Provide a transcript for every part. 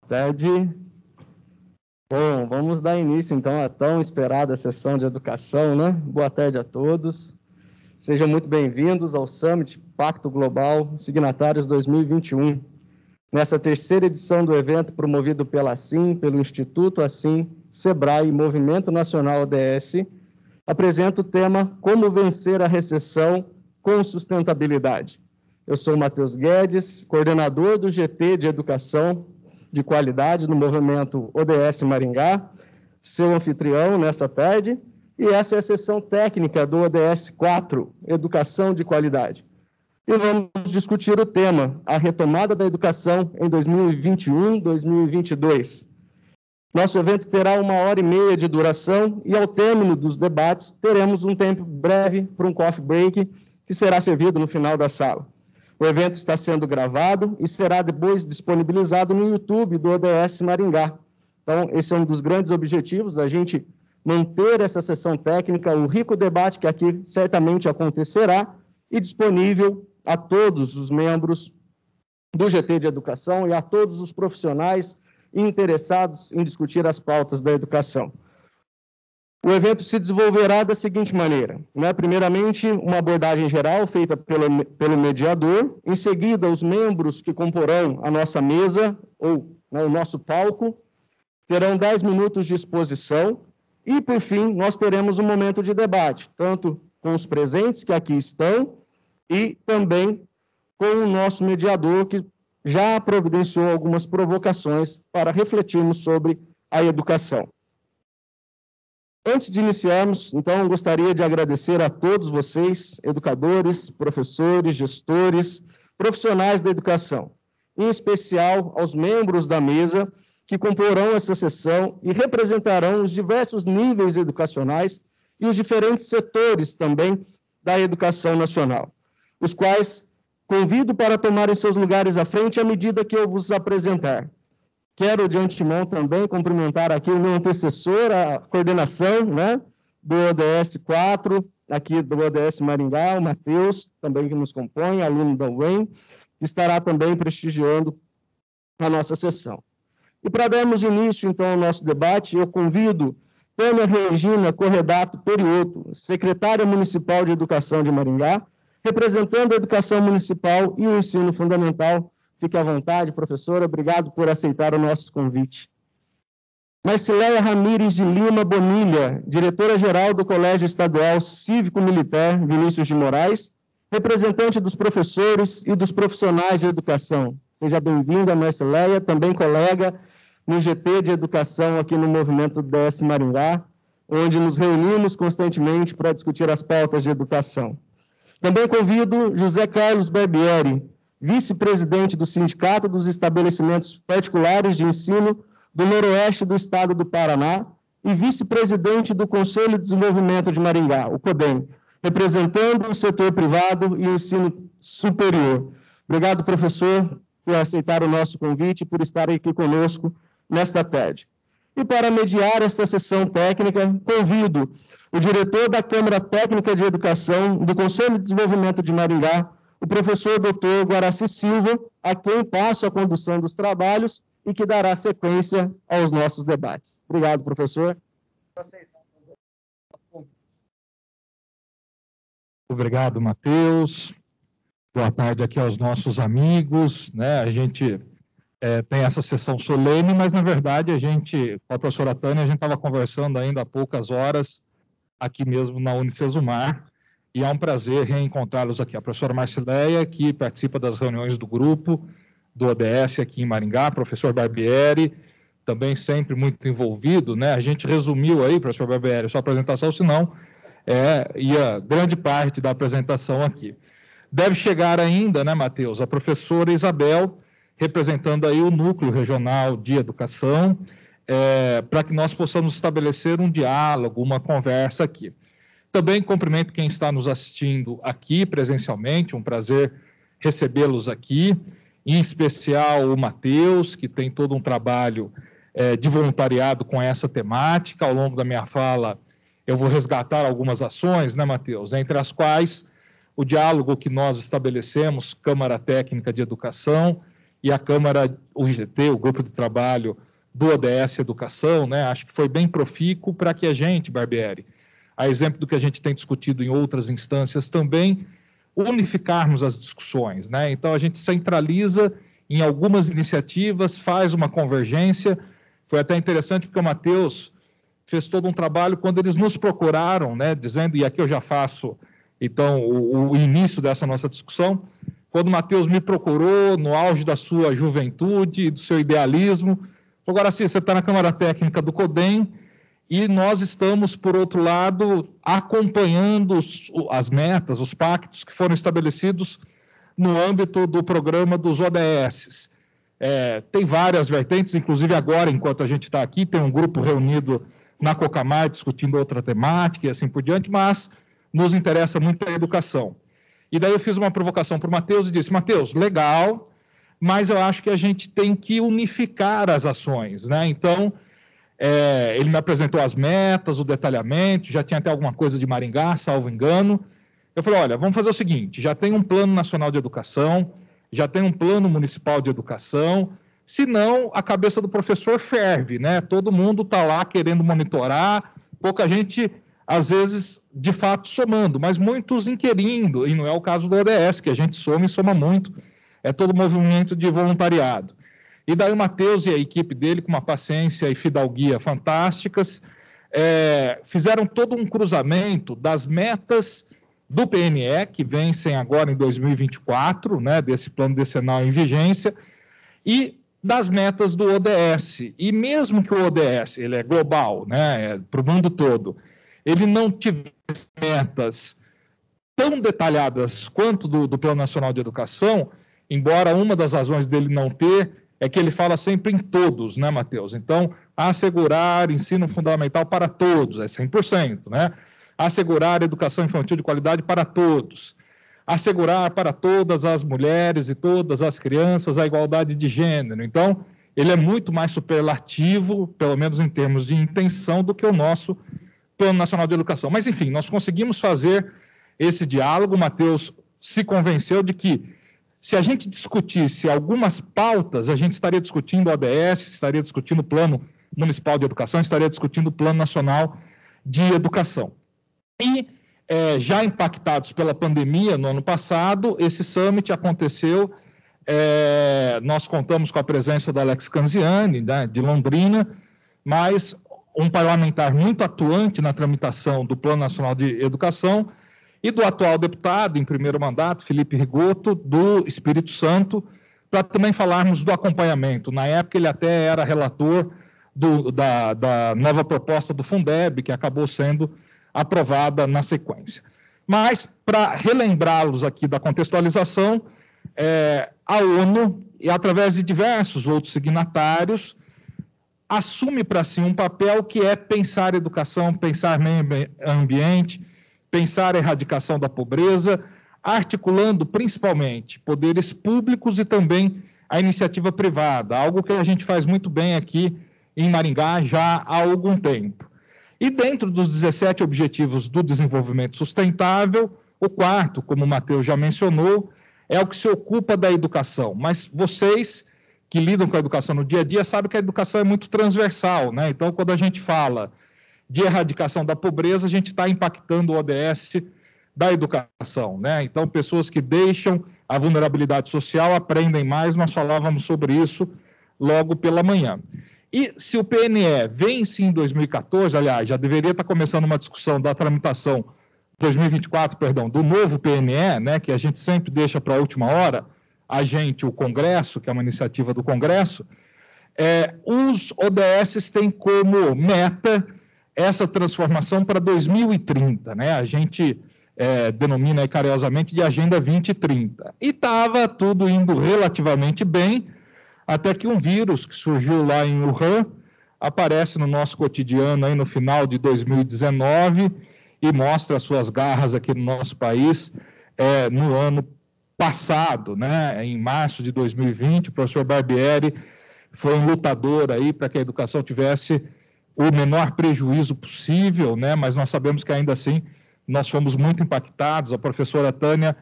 Tarde. Bom, vamos dar início então à tão esperada sessão de educação, né? Boa tarde a todos. Sejam muito bem-vindos ao Summit Pacto Global Signatários 2021. Nessa terceira edição do evento promovido pela ASSIM, pelo Instituto ASSIM, SEBRAE e Movimento Nacional ODS, apresento o tema Como vencer a recessão com sustentabilidade. Eu sou Matheus Guedes, coordenador do GT de Educação de Qualidade no movimento ODS Maringá, seu anfitrião nessa tarde, e essa é a sessão técnica do ODS 4, Educação de Qualidade. E vamos discutir o tema, a retomada da educação em 2021-2022. Nosso evento terá 1h30 de duração e, ao término dos debates, teremos um tempo breve para um coffee break que será servido no final da sala. O evento está sendo gravado e será depois disponibilizado no YouTube do ODS Maringá. Então, esse é um dos grandes objetivos, a gente manter essa sessão técnica, o rico debate que aqui certamente acontecerá e disponível a todos os membros do GT de Educação e a todos os profissionais interessados em discutir as pautas da educação. O evento se desenvolverá da seguinte maneira, né? Primeiramente, uma abordagem geral feita pelo mediador, em seguida, os membros que comporão a nossa mesa, ou né, o nosso palco, terão 10 minutos de exposição, e, por fim, nós teremos um momento de debate, tanto com os presentes que aqui estão, e também com o nosso mediador, que já providenciou algumas provocações para refletirmos sobre a educação. Antes de iniciarmos, então, eu gostaria de agradecer a todos vocês, educadores, professores, gestores, profissionais da educação, em especial aos membros da mesa que comporão essa sessão e representarão os diversos níveis educacionais e os diferentes setores também da educação nacional, os quais convido para tomarem seus lugares à frente à medida que eu vos apresentar. Quero, de antemão, também cumprimentar aqui o meu antecessor, a coordenação, né, do ODS 4, aqui do ODS Maringá, o Matheus, também que nos compõe, aluno da UEM, que estará também prestigiando a nossa sessão. E para darmos início, então, ao nosso debate, eu convido Tânia Regina Corredato Perioto, secretária municipal de Educação de Maringá, representando a educação municipal e o ensino fundamental. Fique à vontade, professora. Obrigado por aceitar o nosso convite. Marcileia Ramires de Lima Bonilha, diretora-geral do Colégio Estadual Cívico-Militar Vinícius de Moraes, representante dos professores e dos profissionais de educação. Seja bem-vinda, Marcileia, também colega no GT de Educação aqui no Movimento DS Maringá, onde nos reunimos constantemente para discutir as pautas de educação. Também convido José Carlos Barbieri, vice-presidente do Sindicato dos Estabelecimentos Particulares de Ensino do Noroeste do Estado do Paraná e vice-presidente do Conselho de Desenvolvimento de Maringá, o CODEM, representando o setor privado e o ensino superior. Obrigado, professor, por aceitar o nosso convite e por estar aqui conosco nesta tarde. E para mediar esta sessão técnica, convido o diretor da Câmara Técnica de Educação do Conselho de Desenvolvimento de Maringá, o professor Dr. Guaraci Silva, a quem passo a condução dos trabalhos e que dará sequência aos nossos debates. Obrigado, professor. Obrigado, Matheus. Boa tarde aqui aos nossos amigos, né? A gente tem essa sessão solene, mas, na verdade, com a professora Tânia, a gente estava conversando ainda há poucas horas aqui mesmo na Unicesumar, e é um prazer reencontrá-los aqui. A professora Marcileia, que participa das reuniões do grupo do ODS aqui em Maringá, professor Barbieri, também sempre muito envolvido, né? A gente resumiu aí, professor Barbieri, sua apresentação, senão ia grande parte da apresentação aqui. Deve chegar ainda, né, Matheus, a professora Isabel, representando aí o Núcleo Regional de Educação, para que nós possamos estabelecer um diálogo, uma conversa aqui. Também cumprimento quem está nos assistindo aqui presencialmente, um prazer recebê-los aqui, em especial o Matheus, que tem todo um trabalho de voluntariado com essa temática. Ao longo da minha fala, eu vou resgatar algumas ações, né, Matheus? Entre as quais o diálogo que nós estabelecemos, Câmara Técnica de Educação, e a Câmara, o GT, o Grupo de Trabalho do ODS Educação, né? Acho que foi bem profícuo para que a gente, Barbieri, a exemplo do que a gente tem discutido em outras instâncias também, unificarmos as discussões, né? Então, a gente centraliza em algumas iniciativas, faz uma convergência. Foi até interessante porque o Matheus fez todo um trabalho quando eles nos procuraram, né, dizendo, e aqui eu já faço, então, o início dessa nossa discussão, quando o Matheus me procurou, no auge da sua juventude, do seu idealismo, agora sim, você está na Câmara Técnica do CODEM, e nós estamos, por outro lado, acompanhando as metas, os pactos que foram estabelecidos no âmbito do programa dos ODS. Tem várias vertentes, inclusive agora, enquanto a gente está aqui, tem um grupo reunido na Cocamar discutindo outra temática e assim por diante, mas nos interessa muito a educação. E daí eu fiz uma provocação para o Matheus e disse, Matheus, legal, mas eu acho que a gente tem que unificar as ações, né? Então, ele me apresentou as metas, o detalhamento, já tinha até alguma coisa de Maringá, salvo engano. Eu falei, olha, vamos fazer o seguinte, já tem um Plano Nacional de Educação, já tem um Plano Municipal de Educação, senão a cabeça do professor ferve, né? Todo mundo está lá querendo monitorar, pouca gente, às vezes, de fato, somando, mas muitos inquirindo, e não é o caso do ODS, que a gente soma e soma muito, é todo movimento de voluntariado. E daí o Matheus e a equipe dele, com uma paciência e fidalguia fantásticas, fizeram todo um cruzamento das metas do PNE, que vencem agora em 2024, né, desse plano decenal em vigência, e das metas do ODS. E mesmo que o ODS, ele é global, né, para o mundo todo, ele não tivesse metas tão detalhadas quanto do Plano Nacional de Educação, embora uma das razões dele não ter é que ele fala sempre em todos, né, Matheus? Então, assegurar ensino fundamental para todos, é 100%, né? Assegurar educação infantil de qualidade para todos, assegurar para todas as mulheres e todas as crianças a igualdade de gênero. Então, ele é muito mais superlativo, pelo menos em termos de intenção, do que o nosso Plano Nacional de Educação. Mas, enfim, nós conseguimos fazer esse diálogo. O Matheus se convenceu de que, se a gente discutisse algumas pautas, a gente estaria discutindo o ODS, estaria discutindo o Plano Municipal de Educação, estaria discutindo o Plano Nacional de Educação. E, já impactados pela pandemia no ano passado, esse summit aconteceu, nós contamos com a presença do Alex Canziani, né, de Londrina, mas um parlamentar muito atuante na tramitação do Plano Nacional de Educação, e do atual deputado, em primeiro mandato, Felipe Rigoto, do Espírito Santo, para também falarmos do acompanhamento. Na época, ele até era relator da nova proposta do Fundeb, que acabou sendo aprovada na sequência. Mas, para relembrá-los aqui da contextualização, a ONU, e através de diversos outros signatários, assume para si um papel que é pensar educação, pensar meio ambiente, pensar a erradicação da pobreza, articulando principalmente poderes públicos e também a iniciativa privada, algo que a gente faz muito bem aqui em Maringá já há algum tempo. E dentro dos 17 Objetivos do Desenvolvimento Sustentável, o quarto, como o Matheus já mencionou, é o que se ocupa da educação. Mas vocês que lidam com a educação no dia a dia sabem que a educação é muito transversal, né? Então, quando a gente fala de erradicação da pobreza, a gente está impactando o ODS da educação, né? Então, pessoas que deixam a vulnerabilidade social aprendem mais, nós falávamos sobre isso logo pela manhã. E se o PNE vence em 2014, aliás, já deveria estar começando uma discussão da tramitação 2024, perdão, do novo PNE, né, que a gente sempre deixa para a última hora, o Congresso, que é uma iniciativa do Congresso, os ODS têm como meta essa transformação para 2030, né? A gente denomina aí carinhosamente de Agenda 2030. E estava tudo indo relativamente bem, até que um vírus que surgiu lá em Wuhan aparece no nosso cotidiano aí no final de 2019 e mostra as suas garras aqui no nosso país no ano passado, né? Em março de 2020, o professor Barbieri foi um lutador aí para que a educação tivesse o menor prejuízo possível, né? Mas nós sabemos que ainda assim nós fomos muito impactados. A professora Tânia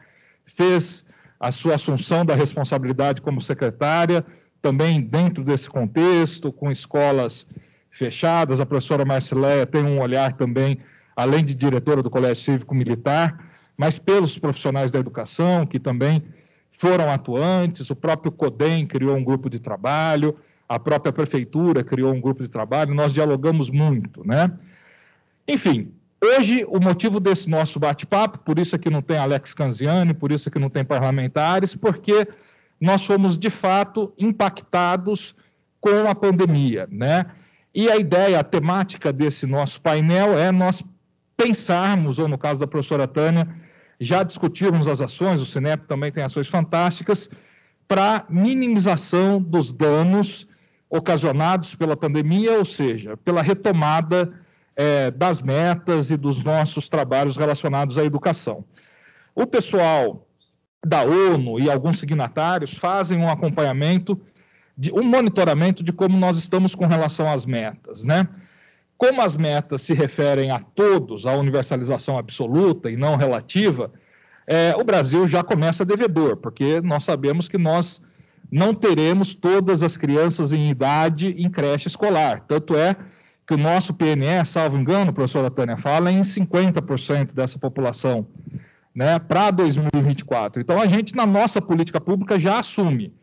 fez a sua assunção da responsabilidade como secretária, também dentro desse contexto, com escolas fechadas. A professora Marcileia tem um olhar também, além de diretora do Colégio Cívico Militar, mas pelos profissionais da educação, que também foram atuantes. O próprio CODEM criou um grupo de trabalho, a própria prefeitura criou um grupo de trabalho, nós dialogamos muito, né? Enfim, hoje o motivo desse nosso bate-papo, por isso aqui não tem Alex Canziani, por isso aqui não tem parlamentares, porque nós fomos, de fato, impactados com a pandemia, né? E a ideia, a temática desse nosso painel é nós pensarmos, ou no caso da professora Tânia, já discutirmos as ações, o Cinep também tem ações fantásticas, para minimização dos danos ocasionados pela pandemia, ou seja, pela retomada das metas e dos nossos trabalhos relacionados à educação. O pessoal da ONU e alguns signatários fazem um acompanhamento, um monitoramento de como nós estamos com relação às metas, né? Como as metas se referem a todos, à universalização absoluta e não relativa, o Brasil já começa devedor, porque nós sabemos que nós não teremos todas as crianças em idade em creche escolar. Tanto é que o nosso PNE, salvo engano, professora Tânia fala, em 50% dessa população, né, para 2024. Então, a gente, na nossa política pública, já assume.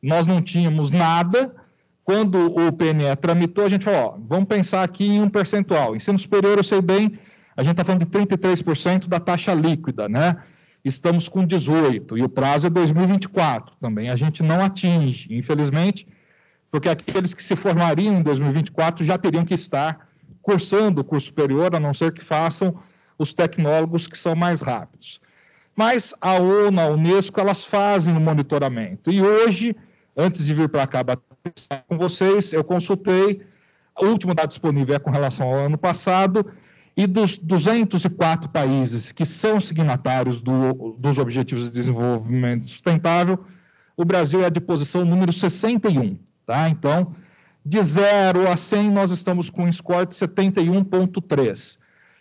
Nós não tínhamos nada. Quando o PNE tramitou, a gente falou, vamos pensar aqui em um percentual. Ensino superior, eu sei bem, a gente está falando de 33% da taxa líquida, né? Estamos com 18%, e o prazo é 2024 também. A gente não atinge, infelizmente, porque aqueles que se formariam em 2024 já teriam que estar cursando o curso superior, a não ser que façam os tecnólogos que são mais rápidos. Mas a ONU, a Unesco, elas fazem o monitoramento. E hoje, antes de vir para cá bater com vocês, eu consultei, o último dado disponível é com relação ao ano passado, e dos 204 países que são signatários dos Objetivos de Desenvolvimento Sustentável, o Brasil é de posição número 61, tá? Então, de 0 a 100, nós estamos com um score de 71,3.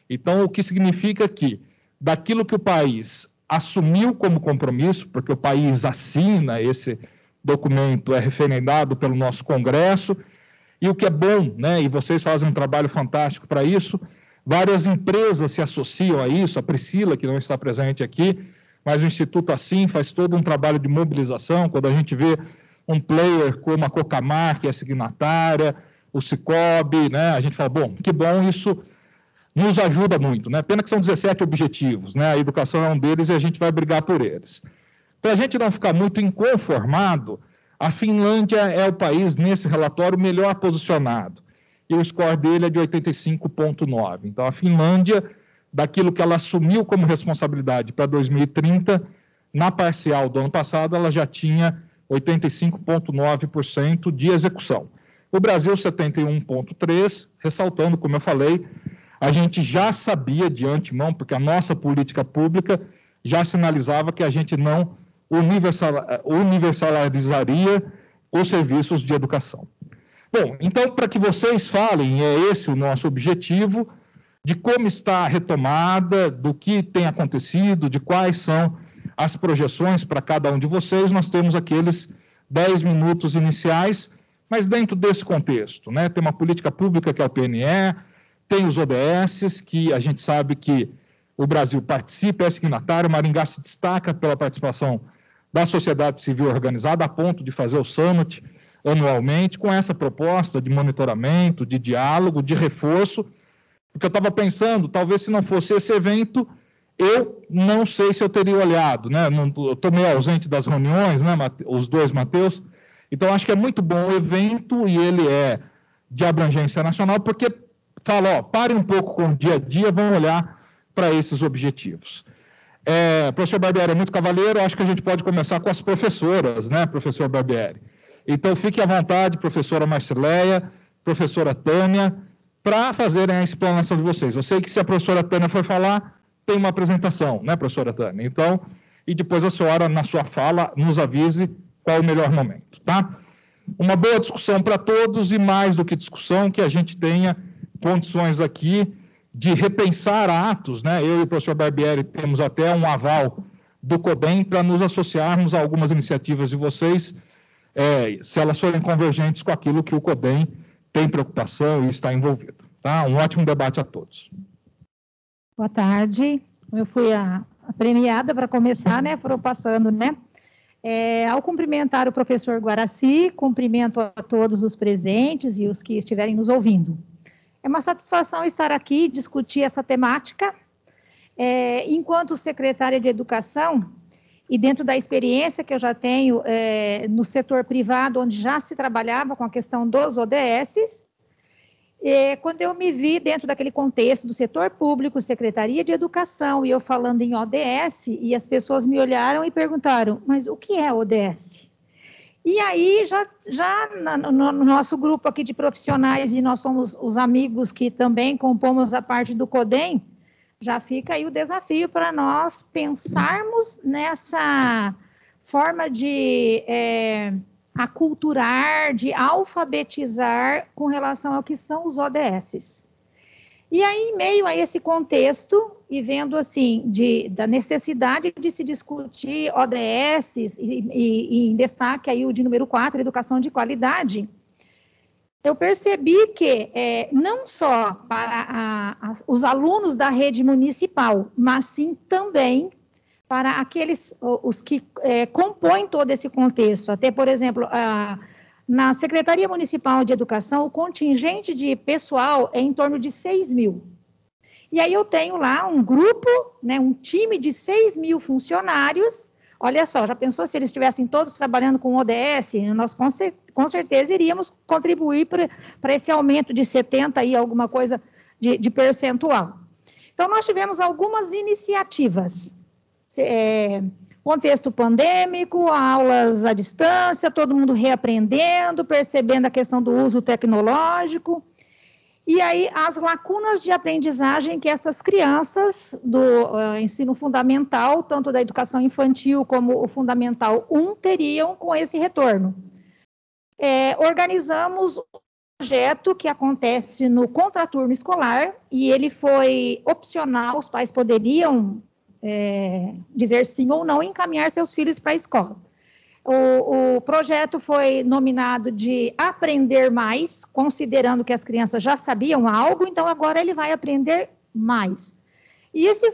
Então, o que significa que, daquilo que o país assumiu como compromisso, porque o país assina esse documento, é referendado pelo nosso Congresso, e o que é bom, né, e vocês fazem um trabalho fantástico para isso, várias empresas se associam a isso, a Priscila, que não está presente aqui, mas o Instituto Assim faz todo um trabalho de mobilização. Quando a gente vê um player como a Cocamar, que é signatária, o Cicobi, né, a gente fala, bom, que bom, isso nos ajuda muito, né? Pena que são 17 objetivos, né? A educação é um deles e a gente vai brigar por eles. Para a gente não ficar muito inconformado, a Finlândia é o país, nesse relatório, melhor posicionado. E o score dele é de 85,9. Então, a Finlândia, daquilo que ela assumiu como responsabilidade para 2030, na parcial do ano passado, ela já tinha 85,9% de execução. O Brasil, 71,3%, ressaltando, como eu falei, a gente já sabia de antemão, porque a nossa política pública já sinalizava que a gente não universalizaria os serviços de educação. Bom, então, para que vocês falem, é esse o nosso objetivo, de como está a retomada, do que tem acontecido, de quais são as projeções para cada um de vocês. Nós temos aqueles 10 minutos iniciais, mas dentro desse contexto, né? Tem uma política pública que é o PNE, tem os ODS, que a gente sabe que o Brasil participa, é signatário. Maringá se destaca pela participação da sociedade civil organizada, a ponto de fazer o Summit anualmente, com essa proposta de monitoramento, de diálogo, de reforço, porque eu estava pensando, talvez se não fosse esse evento, eu não sei se eu teria olhado, né? Eu estou meio ausente das reuniões, né, os dois Mateus, então acho que é muito bom o evento, e ele é de abrangência nacional, porque fala, ó, pare um pouco com o dia a dia, vamos olhar para esses objetivos. Professor Barbieri é muito cavalheiro, acho que a gente pode começar com as professoras, né, professor Barbieri? Então, fique à vontade, professora Marcileia, professora Tânia, para fazerem a explanação de vocês. Eu sei que se a professora Tânia for falar, tem uma apresentação, né, professora Tânia? Então, e depois a senhora, na sua fala, nos avise qual o melhor momento, tá? Uma boa discussão para todos, e mais do que discussão, que a gente tenha condições aqui de repensar atos, né? Eu e o professor Barbieri temos até um aval do CODEM para nos associarmos a algumas iniciativas de vocês, se elas forem convergentes com aquilo que o CODEM tem preocupação e está envolvido. Tá? Um ótimo debate a todos. Boa tarde. Eu fui a premiada para começar, né? Foram passando, né? Ao cumprimentar o professor Guaraci, cumprimento a todos os presentes e os que estiverem nos ouvindo. É uma satisfação estar aqui, discutir essa temática. Enquanto secretária de Educação, e dentro da experiência que eu já tenho no setor privado, onde já se trabalhava com a questão dos ODSs, quando eu me vi dentro daquele contexto do setor público, Secretaria de Educação, e eu falando em ODS, e as pessoas me olharam e perguntaram, mas o que é ODS? E aí, já no nosso grupo aqui de profissionais, e nós somos os amigos que também compomos a parte do CODEM, já fica aí o desafio para nós pensarmos nessa forma de aculturar, de alfabetizar com relação ao que são os ODSs. E aí, em meio a esse contexto, e vendo assim, da necessidade de se discutir ODSs, e em destaque aí o de número 4, Educação de Qualidade, eu percebi que não só para os alunos da rede municipal, mas sim também para os que compõem todo esse contexto. Até, por exemplo, na Secretaria Municipal de Educação, o contingente de pessoal é em torno de 6 mil. E aí eu tenho lá um grupo, né, um time de 6 mil funcionários. Olha só, já pensou se eles estivessem todos trabalhando com ODS? Nós com certeza iríamos contribuir para esse aumento de 70 e alguma coisa de percentual. Então, nós tivemos algumas iniciativas. Contexto pandêmico, aulas à distância, todo mundo reaprendendo, percebendo a questão do uso tecnológico. E aí, as lacunas de aprendizagem que essas crianças do ensino fundamental, tanto da educação infantil como o Fundamental 1, teriam com esse retorno. Organizamos um projeto que acontece no contraturno escolar, e ele foi opcional, os pais poderiam dizer sim ou não e encaminhar seus filhos para a escola. O projeto foi nominado de Aprender Mais, considerando que as crianças já sabiam algo, então agora ele vai aprender mais. E esse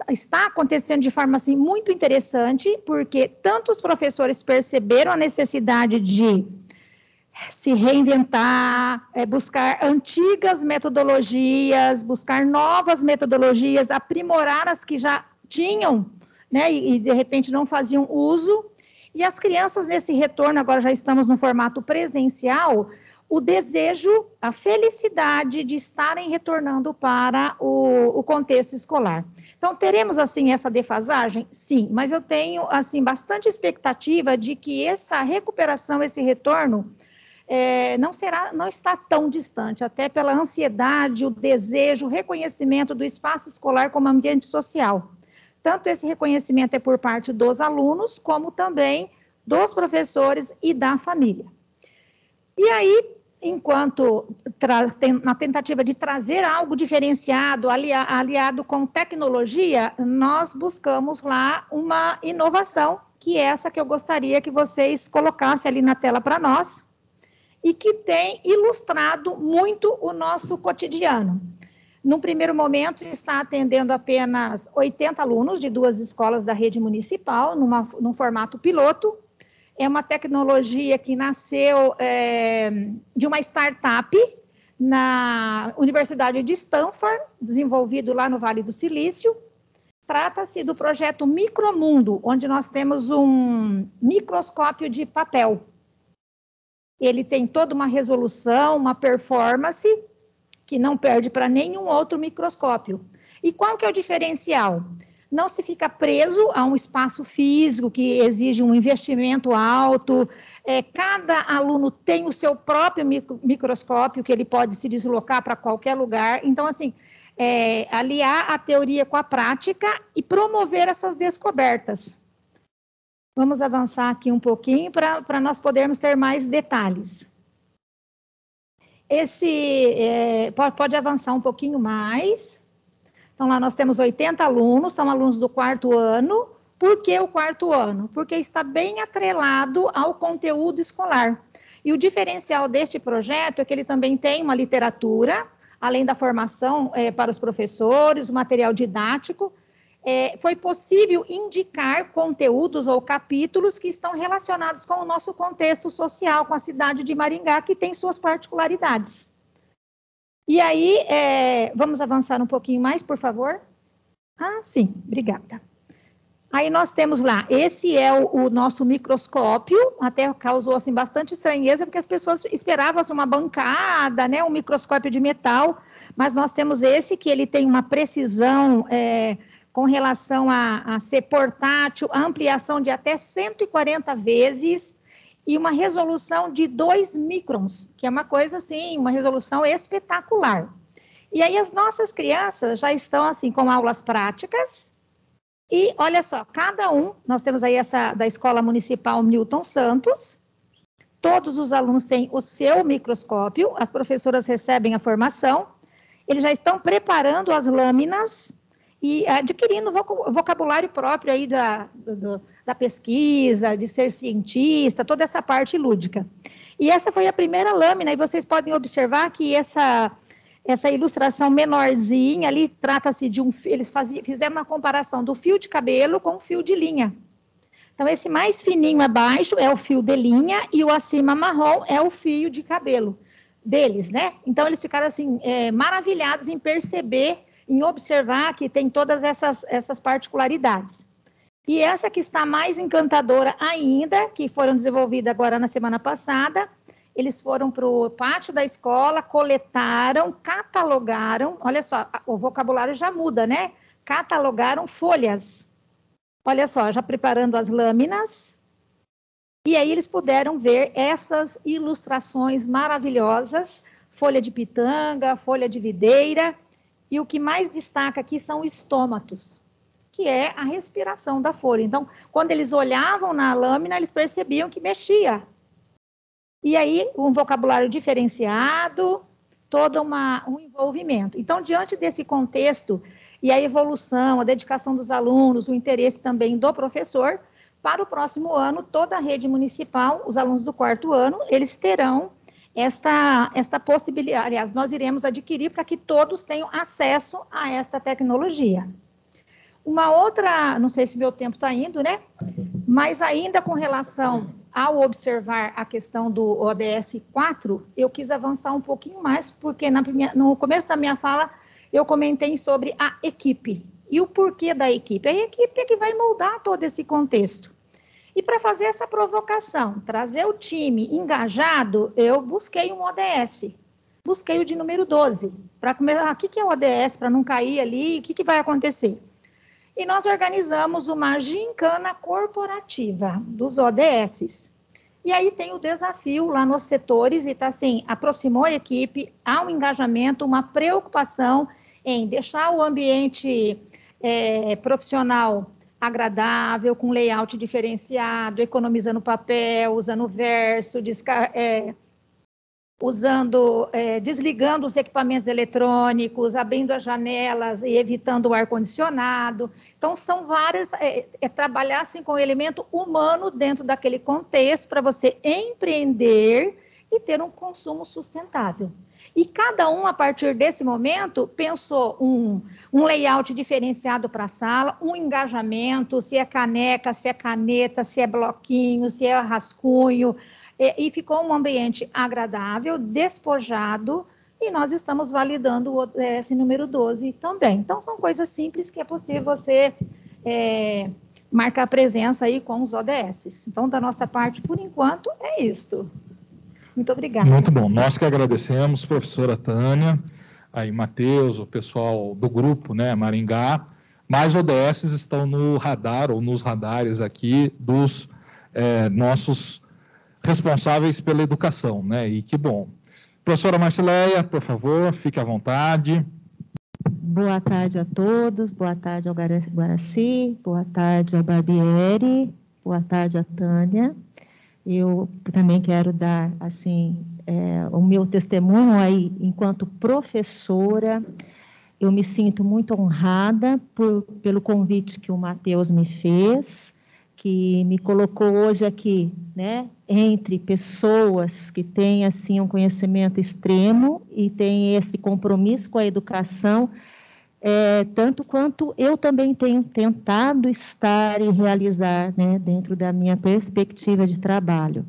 está acontecendo de forma assim, muito interessante, porque tanto os professores perceberam a necessidade de se reinventar, buscar antigas metodologias, buscar novas metodologias, aprimorar as que já tinham, né, e de repente não faziam uso. E as crianças, nesse retorno, agora já estamos no formato presencial, o desejo, a felicidade de estarem retornando para o contexto escolar. Então, teremos, assim, essa defasagem? Sim, mas eu tenho, assim, bastante expectativa de que essa recuperação, esse retorno, não está tão distante, até pela ansiedade, o desejo, o reconhecimento do espaço escolar como ambiente social. Tanto esse reconhecimento é por parte dos alunos, como também dos professores e da família. E aí, enquanto na tentativa de trazer algo diferenciado, aliado com tecnologia, nós buscamos lá uma inovação, que é essa que eu gostaria que vocês colocassem ali na tela para nós, e que tem ilustrado muito o nosso cotidiano. Num primeiro momento, está atendendo apenas 80 alunos de 2 escolas da rede municipal, num formato piloto. É uma tecnologia que nasceu de uma startup na Universidade de Stanford, desenvolvido lá no Vale do Silício. Trata-se do projeto Micromundo, onde nós temos um microscópio de papel. Ele tem toda uma resolução, uma performance, que não perde para nenhum outro microscópio. E qual que é o diferencial? Não se fica preso a um espaço físico que exige um investimento alto, cada aluno tem o seu próprio microscópio, que ele pode se deslocar para qualquer lugar. Então, assim, aliar a teoria com a prática e promover essas descobertas. Vamos avançar aqui um pouquinho para nós podermos ter mais detalhes. Pode avançar um pouquinho mais. Então, lá nós temos 80 alunos, são alunos do 4º ano, Por que o quarto ano? Porque está bem atrelado ao conteúdo escolar. E o diferencial deste projeto é que ele também tem uma literatura, além da formação para os professores, o material didático. Foi possível indicar conteúdos ou capítulos que estão relacionados com o nosso contexto social, com a cidade de Maringá, que tem suas particularidades. E aí, vamos avançar um pouquinho mais, por favor? Sim, obrigada. Aí nós temos lá, esse é o nosso microscópio, até causou assim, bastante estranheza, porque as pessoas esperavam assim, uma bancada, né, um microscópio de metal, mas nós temos esse que ele tem uma precisão com relação a ser portátil, a ampliação de até 140 vezes e uma resolução de 2 microns, que é uma coisa assim, uma resolução espetacular. E aí as nossas crianças já estão assim com aulas práticas. E olha só, cada um, nós temos aí essa da Escola Municipal Newton Santos, todos os alunos têm o seu microscópio, as professoras recebem a formação, eles já estão preparando as lâminas e adquirindo vocabulário próprio aí da pesquisa, de ser cientista, toda essa parte lúdica. E essa foi a primeira lâmina, e vocês podem observar que essa ilustração menorzinha ali, trata-se de eles fizeram uma comparação do fio de cabelo com o fio de linha. Então, esse mais fininho abaixo é o fio de linha e o acima marrom é o fio de cabelo deles, né? Então, eles ficaram, assim, maravilhados em perceber, em observar que tem todas essas particularidades. E essa que está mais encantadora ainda, que foram desenvolvidas agora na semana passada, eles foram para o pátio da escola, coletaram, catalogaram, olha só, o vocabulário já muda, né? Catalogaram folhas. Olha só, já preparando as lâminas. E aí eles puderam ver essas ilustrações maravilhosas, folha de pitanga, folha de videira, e o que mais destaca aqui são estômatos, que é a respiração da folha. Então, quando eles olhavam na lâmina, eles percebiam que mexia. E aí, um vocabulário diferenciado, todo um envolvimento. Então, diante desse contexto, e a evolução, a dedicação dos alunos, o interesse também do professor, para o próximo ano, toda a rede municipal, os alunos do quarto ano, eles terão esta possibilidade. Aliás, nós iremos adquirir para que todos tenham acesso a esta tecnologia. Uma outra, não sei se meu tempo está indo, né? Mas ainda com relação ao observar a questão do ODS 4, eu quis avançar um pouquinho mais, porque no começo da minha fala, eu comentei sobre a equipe. E o porquê da equipe? A equipe é que vai moldar todo esse contexto. E para fazer essa provocação, trazer o time engajado, eu busquei um ODS. Busquei o de número 12. Para começar, o que é o ODS? Para não cair ali, o que vai acontecer? E nós organizamos uma gincana corporativa dos ODS. E aí tem o desafio lá nos setores, e está assim, aproximou a equipe, há um engajamento, uma preocupação em deixar o ambiente profissional agradável, com layout diferenciado, economizando papel, usando verso, desligando os equipamentos eletrônicos, abrindo as janelas e evitando o ar-condicionado. Então, são várias, trabalhar assim, com o elemento humano dentro daquele contexto para você empreender e ter um consumo sustentável. E cada um, a partir desse momento, pensou um layout diferenciado para a sala, um engajamento, se é caneca, se é caneta, se é bloquinho, se é rascunho, e ficou um ambiente agradável, despojado, e nós estamos validando o ODS número 12 também. Então, são coisas simples que é possível você marcar presença aí com os ODS. Então, da nossa parte, por enquanto, é isto. Muito obrigada. Muito bom. Nós que agradecemos, professora Tânia, aí Matheus, o pessoal do grupo, né, Maringá. Mais ODSs estão no radar, ou nos radares aqui, dos nossos responsáveis pela educação, né? E que bom. Professora Marcileia, por favor, fique à vontade. Boa tarde a todos, boa tarde ao Guaraci, boa tarde ao Barbieri, boa tarde a Tânia. Eu também quero dar, assim, o meu testemunho aí, enquanto professora. eu me sinto muito honrada pelo convite que o Matheus me fez, que me colocou hoje aqui, né, entre pessoas que têm, assim, um conhecimento extremo e têm esse compromisso com a educação, tanto quanto eu também tenho tentado estar e realizar, né, dentro da minha perspectiva de trabalho.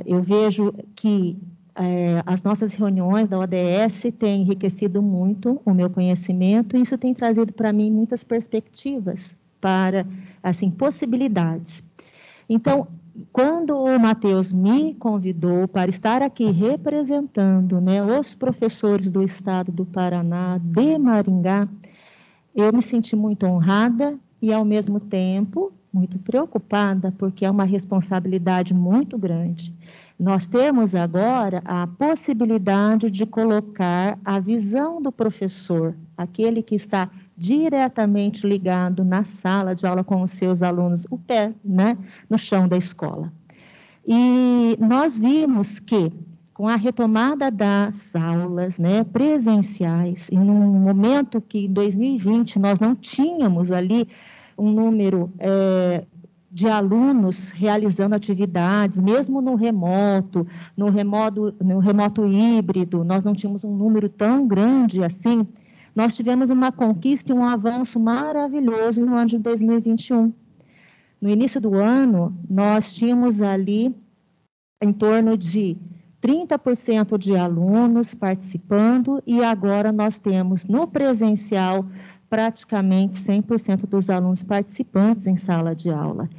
Eu vejo que as nossas reuniões da ODS têm enriquecido muito o meu conhecimento, e isso tem trazido para mim muitas perspectivas para, assim, possibilidades. Então, quando o Matheus me convidou para estar aqui representando, né, os professores do estado do Paraná, de Maringá, eu me senti muito honrada e, ao mesmo tempo, muito preocupada, porque é uma responsabilidade muito grande. Nós temos agora a possibilidade de colocar a visão do professor, aquele que está diretamente ligado na sala de aula com os seus alunos, o pé, né, no chão da escola. E nós vimos que, com a retomada das aulas, né, presenciais, em um momento que, em 2020, nós não tínhamos ali um número de alunos realizando atividades, mesmo no remoto híbrido, nós não tínhamos um número tão grande assim. Nós tivemos uma conquista e um avanço maravilhoso no ano de 2021. No início do ano, nós tínhamos ali em torno de 30% de alunos participando, e agora nós temos no presencial praticamente 100% dos alunos participantes em sala de aula.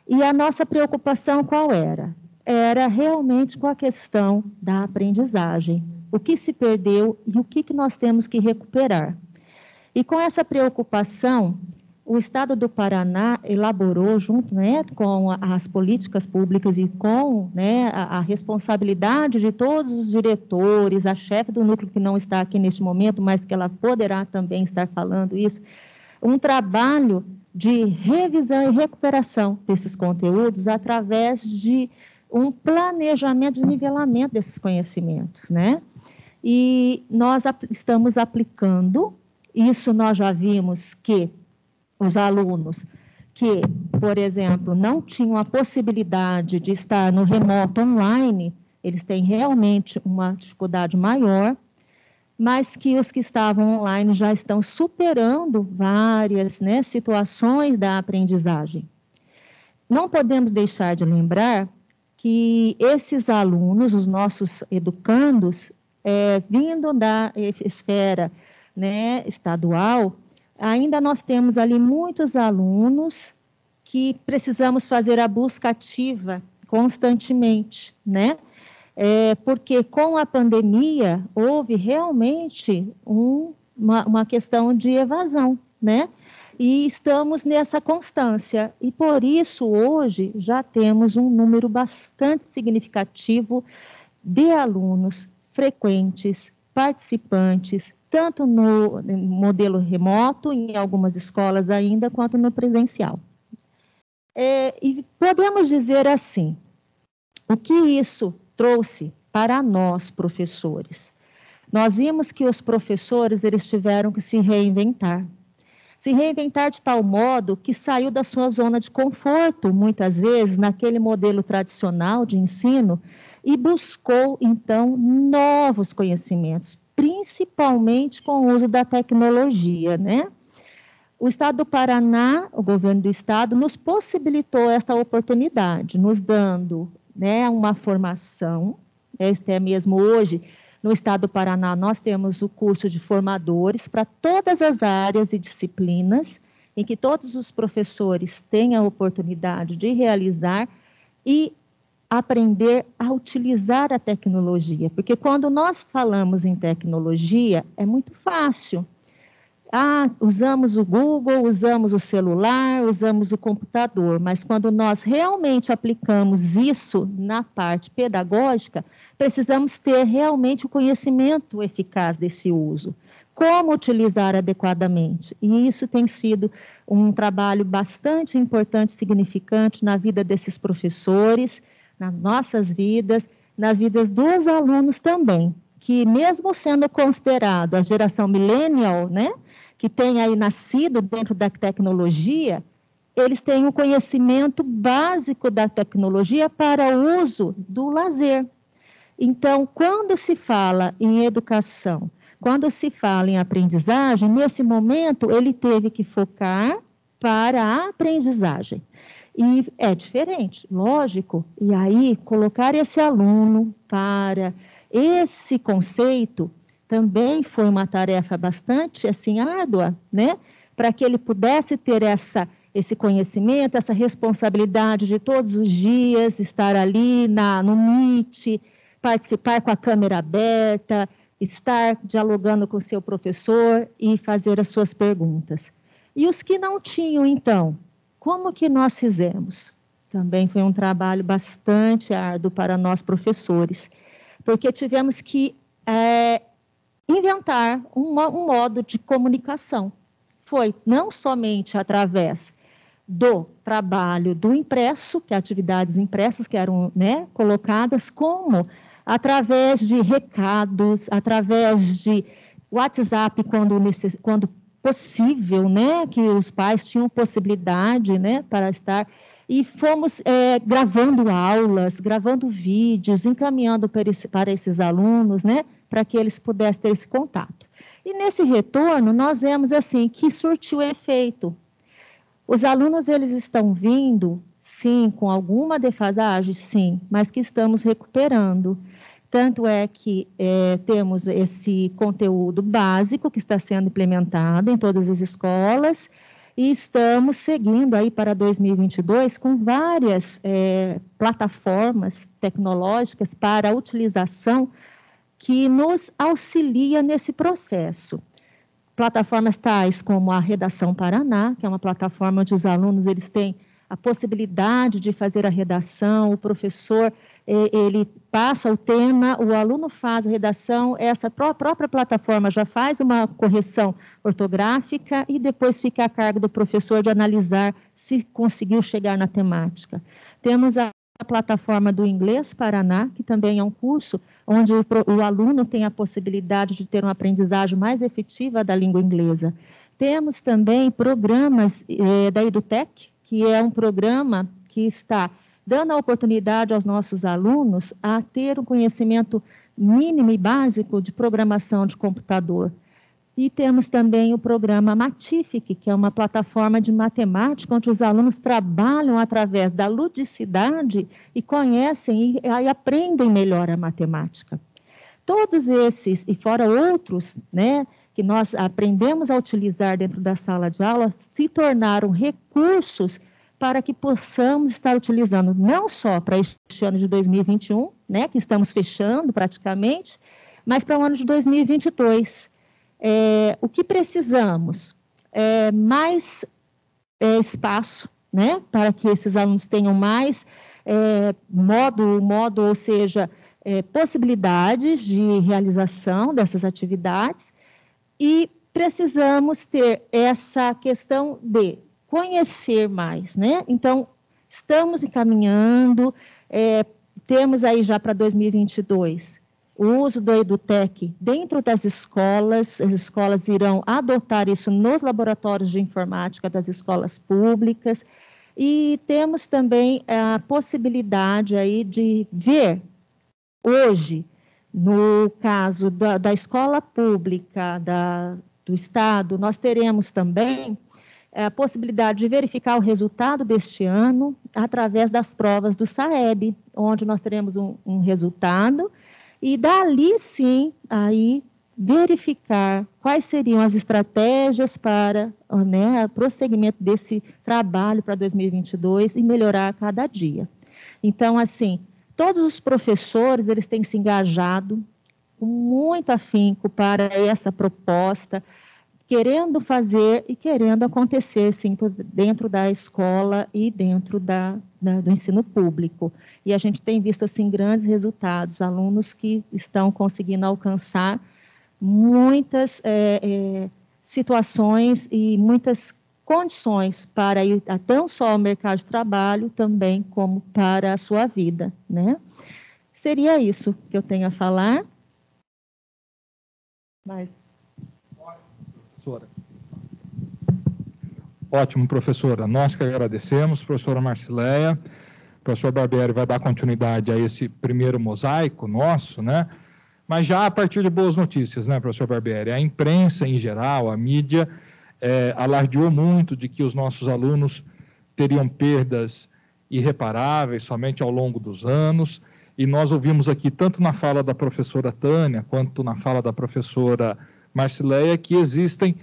E a nossa preocupação qual era? Era realmente com a questão da aprendizagem. O que se perdeu e o que nós temos que recuperar. E com essa preocupação, o Estado do Paraná elaborou, junto, né, com as políticas públicas e com, né, a responsabilidade de todos os diretores, a chefe do núcleo que não está aqui neste momento, mas que ela poderá também estar falando isso, um trabalho de revisão e recuperação desses conteúdos através de um planejamento de nivelamento desses conhecimentos, né? E nós estamos aplicando, isso nós já vimos que os alunos que, por exemplo, não tinham a possibilidade de estar no remoto online, eles têm realmente uma dificuldade maior, mas que os que estavam online já estão superando várias, né, situações da aprendizagem. Não podemos deixar de lembrar que esses alunos, os nossos educandos, vindo da esfera, né, estadual, ainda nós temos ali muitos alunos que precisamos fazer a busca ativa constantemente, né? Porque com a pandemia houve realmente uma questão de evasão, né? E estamos nessa constância, e por isso hoje já temos um número bastante significativo de alunos frequentes, participantes, tanto no modelo remoto, em algumas escolas ainda, quanto no presencial. E podemos dizer assim, o que isso trouxe para nós, professores? Nós vimos que os professores, eles tiveram que se reinventar de tal modo que saiu da sua zona de conforto, muitas vezes, naquele modelo tradicional de ensino, e buscou, então, novos conhecimentos, principalmente com o uso da tecnologia, né? O Estado do Paraná, o governo do Estado, nos possibilitou esta oportunidade, nos dando, né, uma formação, até mesmo hoje, no Estado do Paraná, nós temos o curso de formadores para todas as áreas e disciplinas, em que todos os professores têm a oportunidade de realizar e aprender a utilizar a tecnologia, porque quando nós falamos em tecnologia, é muito fácil. Usamos o Google, usamos o celular, usamos o computador, mas quando nós realmente aplicamos isso na parte pedagógica, precisamos ter realmente o conhecimento eficaz desse uso. Como utilizar adequadamente? E isso tem sido um trabalho bastante importante, significante na vida desses professores, nas nossas vidas, nas vidas dos alunos também, que, mesmo sendo considerado a geração millennial, né, que tem aí nascido dentro da tecnologia, eles têm um conhecimento básico da tecnologia para o uso do lazer. Então, quando se fala em educação, quando se fala em aprendizagem, nesse momento ele teve que focar para a aprendizagem. E é diferente, lógico. E aí, colocar esse aluno para esse conceito também foi uma tarefa bastante, assim, árdua, né? Para que ele pudesse ter esse conhecimento, essa responsabilidade de todos os dias estar ali no Meet, participar com a câmera aberta, estar dialogando com o seu professor e fazer as suas perguntas. E os que não tinham, então, como que nós fizemos? Também foi um trabalho bastante árduo para nós professores, porque tivemos que inventar um modo de comunicação. Foi não somente através do trabalho do impresso, que atividades impressas que eram, né, colocadas, como através de recados, através de WhatsApp, quando possível, né, que os pais tinham possibilidade, né, para estar, e fomos gravando aulas, gravando vídeos, encaminhando para esses alunos, né, para que eles pudessem ter esse contato. E nesse retorno, nós vemos, assim, que surtiu efeito. Os alunos, eles estão vindo, sim, com alguma defasagem, sim, mas que estamos recuperando. Tanto é que temos esse conteúdo básico que está sendo implementado em todas as escolas e estamos seguindo aí para 2022 com várias plataformas tecnológicas para a utilização que nos auxilia nesse processo. Plataformas tais como a Redação Paraná, que é uma plataforma onde os alunos eles têm a possibilidade de fazer a redação, o professor ele passa o tema, o aluno faz a redação, essa própria plataforma já faz uma correção ortográfica e depois fica a cargo do professor de analisar se conseguiu chegar na temática. Temos a plataforma do Inglês Paraná, que também é um curso onde o aluno tem a possibilidade de ter uma aprendizagem mais efetiva da língua inglesa. Temos também programas da EduTech, que é um programa que está dando a oportunidade aos nossos alunos a ter um conhecimento mínimo e básico de programação de computador. E temos também o programa Matific, que é uma plataforma de matemática, onde os alunos trabalham através da ludicidade e conhecem e aprendem melhor a matemática. Todos esses, e fora outros, né, que nós aprendemos a utilizar dentro da sala de aula, se tornaram recursos para que possamos estar utilizando não só para este ano de 2021, né, que estamos fechando praticamente, mas para o ano de 2022. O que precisamos? Mais espaço, né, para que esses alunos tenham mais modo, ou seja, possibilidades de realização dessas atividades, e precisamos ter essa questão de conhecer mais, né? Então, estamos encaminhando, temos aí já para 2022 o uso do EduTech dentro das escolas, as escolas irão adotar isso nos laboratórios de informática das escolas públicas, e temos também a possibilidade aí de ver, hoje, no caso da escola pública do Estado, nós teremos também a possibilidade de verificar o resultado deste ano através das provas do SAEB, onde nós teremos um resultado, e dali sim, aí, verificar quais seriam as estratégias para, né, o prosseguimento desse trabalho para 2022 e melhorar a cada dia. Então, assim, todos os professores, eles têm se engajado com muito afinco para essa proposta, querendo fazer e querendo acontecer, sim, dentro da escola e dentro do ensino público. E a gente tem visto, assim, grandes resultados, alunos que estão conseguindo alcançar muitas situações e muitas condições para ir não só ao mercado de trabalho, também como para a sua vida, né? Seria isso que eu tenho a falar. Mas... Professora. Ótimo, professora. Nós que agradecemos, professora Marcileia. O professor Barbieri vai dar continuidade a esse primeiro mosaico nosso, né? Mas já a partir de boas notícias, né, professor Barbieri? A imprensa em geral, a mídia, alardeou muito de que os nossos alunos teriam perdas irreparáveis somente ao longo dos anos, e nós ouvimos aqui, tanto na fala da professora Tânia, quanto na fala da professora Marcileia, que existem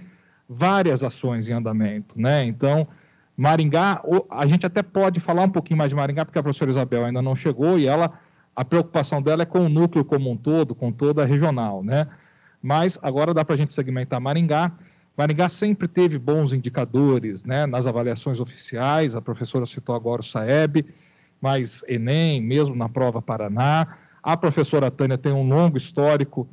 várias ações em andamento, né? Então, Maringá, a gente até pode falar um pouquinho mais de Maringá, porque a professora Isabel ainda não chegou, e a preocupação dela é com o núcleo como um todo, com toda a regional, né? Mas agora dá para a gente segmentar Maringá. Maringá sempre teve bons indicadores, né, nas avaliações oficiais, a professora citou agora o SAEB, mas Enem, mesmo na prova Paraná. A professora Tânia tem um longo histórico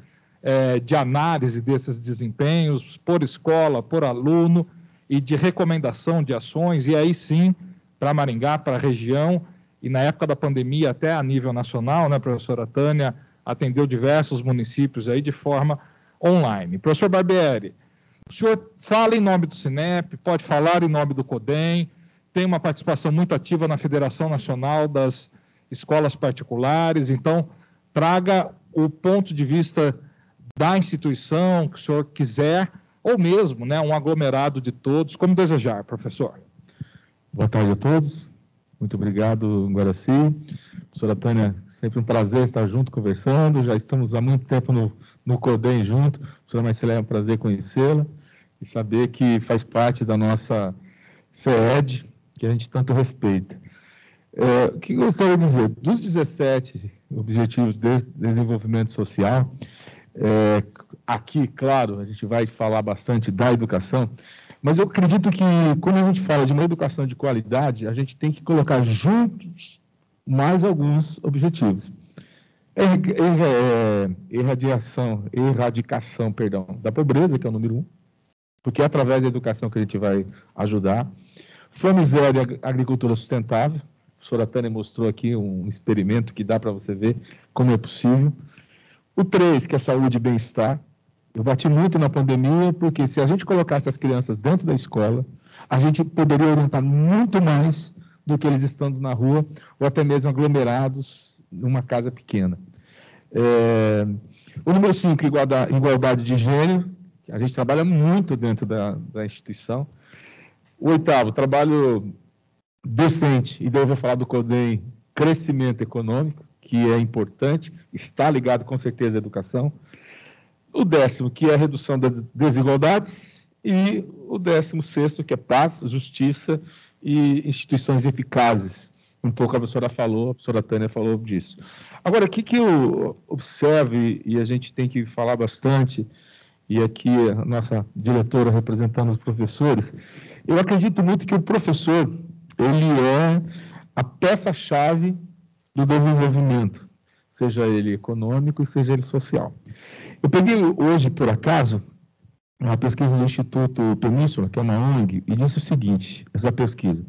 de análise desses desempenhos, por escola, por aluno, e de recomendação de ações, e aí sim, para Maringá, para a região, e na época da pandemia até a nível nacional, né, professora Tânia atendeu diversos municípios aí de forma online. Professor Barbieri, o senhor fala em nome do Cinep, pode falar em nome do CODEM, tem uma participação muito ativa na Federação Nacional das Escolas Particulares, então traga o ponto de vista da instituição que o senhor quiser, ou mesmo, né, um aglomerado de todos, como desejar, professor. Boa tarde a todos. Muito obrigado, Guaraci. Professora Tânia, sempre um prazer estar junto, conversando. Já estamos há muito tempo no CODEM junto. Professora Marcileia, é um prazer conhecê-la e saber que faz parte da nossa CED, que a gente tanto respeita. O que eu gostaria de dizer? Dos 17 Objetivos de Desenvolvimento Social, aqui, claro, a gente vai falar bastante da educação, mas eu acredito que, quando a gente fala de uma educação de qualidade, a gente tem que colocar juntos mais alguns objetivos. Erradicação da pobreza, que é o número 1, porque é através da educação que a gente vai ajudar. Fome zero e agricultura sustentável. A professora Tânia mostrou aqui um experimento que dá para você ver como é possível. O 3, que é saúde e bem-estar. Eu bati muito na pandemia, porque se a gente colocasse as crianças dentro da escola, a gente poderia orientar muito mais do que eles estando na rua, ou até mesmo aglomerados numa casa pequena. O número 5, igualdade de gênero, que a gente trabalha muito dentro da instituição. O 8º, trabalho decente, e daí eu vou falar do CODEM, crescimento econômico, que é importante, está ligado com certeza à educação. O 10º, que é a redução das desigualdades, e o 16º, que é paz, justiça e instituições eficazes. Um pouco a professora Tânia falou disso. Agora, o que eu observo, e a gente tem que falar bastante, e aqui a nossa diretora representando os professores, eu acredito muito que o professor, ele é a peça-chave do desenvolvimento, seja ele econômico e seja ele social. Eu peguei hoje, por acaso, uma pesquisa do Instituto Península, que é uma ONG, e disse o seguinte, essa pesquisa,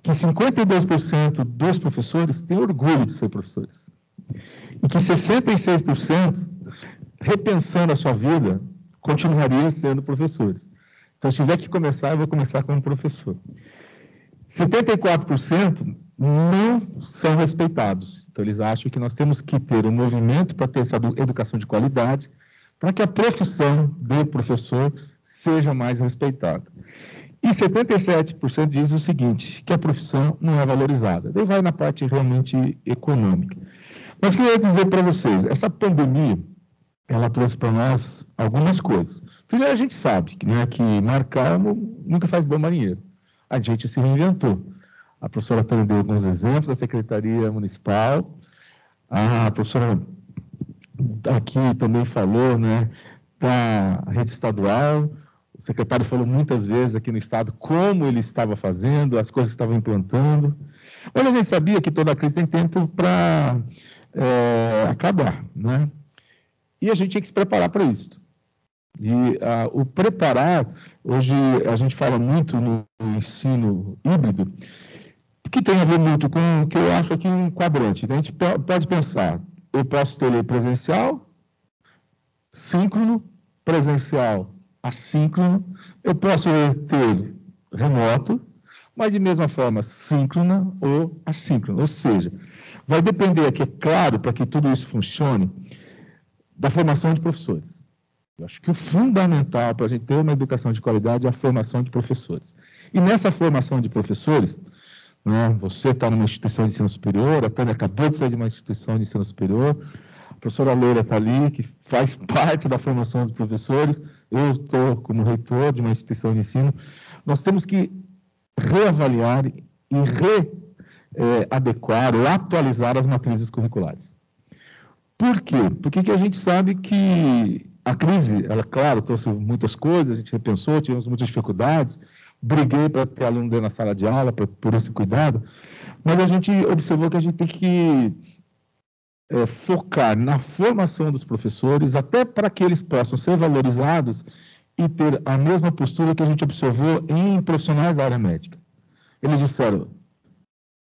que 52% dos professores têm orgulho de ser professores, e que 66%, repensando a sua vida, continuariam sendo professores. Então, se tiver que começar, eu vou começar como professor. 74% não são respeitados. Então, eles acham que nós temos que ter um movimento para ter essa educação de qualidade, para que a profissão do professor seja mais respeitada. E 77% diz o seguinte, que a profissão não é valorizada. Daí vai na parte realmente econômica. Mas o que eu ia dizer para vocês, essa pandemia, ela trouxe para nós algumas coisas. Primeiro, a gente sabe que marcar nunca faz bom marinheiro. A gente se reinventou. A professora Tânia deu alguns exemplos da Secretaria Municipal, a professora aqui também falou, né, da rede estadual, o secretário falou muitas vezes aqui no Estado como ele estava fazendo, as coisas que estavam implantando. Mas a gente sabia que toda crise tem tempo para acabar, né? E a gente tinha que se preparar para isso. E o preparar, hoje a gente fala muito no ensino híbrido, que tem a ver muito com o que eu acho aqui um quadrante. Então, a gente pode pensar, eu posso ter ele presencial, síncrono presencial assíncrono, eu posso ter remoto, mas de mesma forma síncrona ou assíncrona. Ou seja, vai depender aqui, é claro, para que tudo isso funcione, da formação de professores. Eu acho que o fundamental para a gente ter uma educação de qualidade é a formação de professores. E nessa formação de professores, né, você está numa instituição de ensino superior, a Tânia acabou de sair de uma instituição de ensino superior, a professora Leila está ali, que faz parte da formação dos professores, eu estou como reitor de uma instituição de ensino. Nós temos que reavaliar e readequar ou atualizar as matrizes curriculares. Por quê? Porque que a gente sabe que a crise, ela, claro, trouxe muitas coisas, a gente repensou, tivemos muitas dificuldades, briguei para ter aluno dentro da sala de aula, por esse cuidado, mas a gente observou que a gente tem que focar na formação dos professores, até para que eles possam ser valorizados e ter a mesma postura que a gente observou em profissionais da área médica. Eles disseram,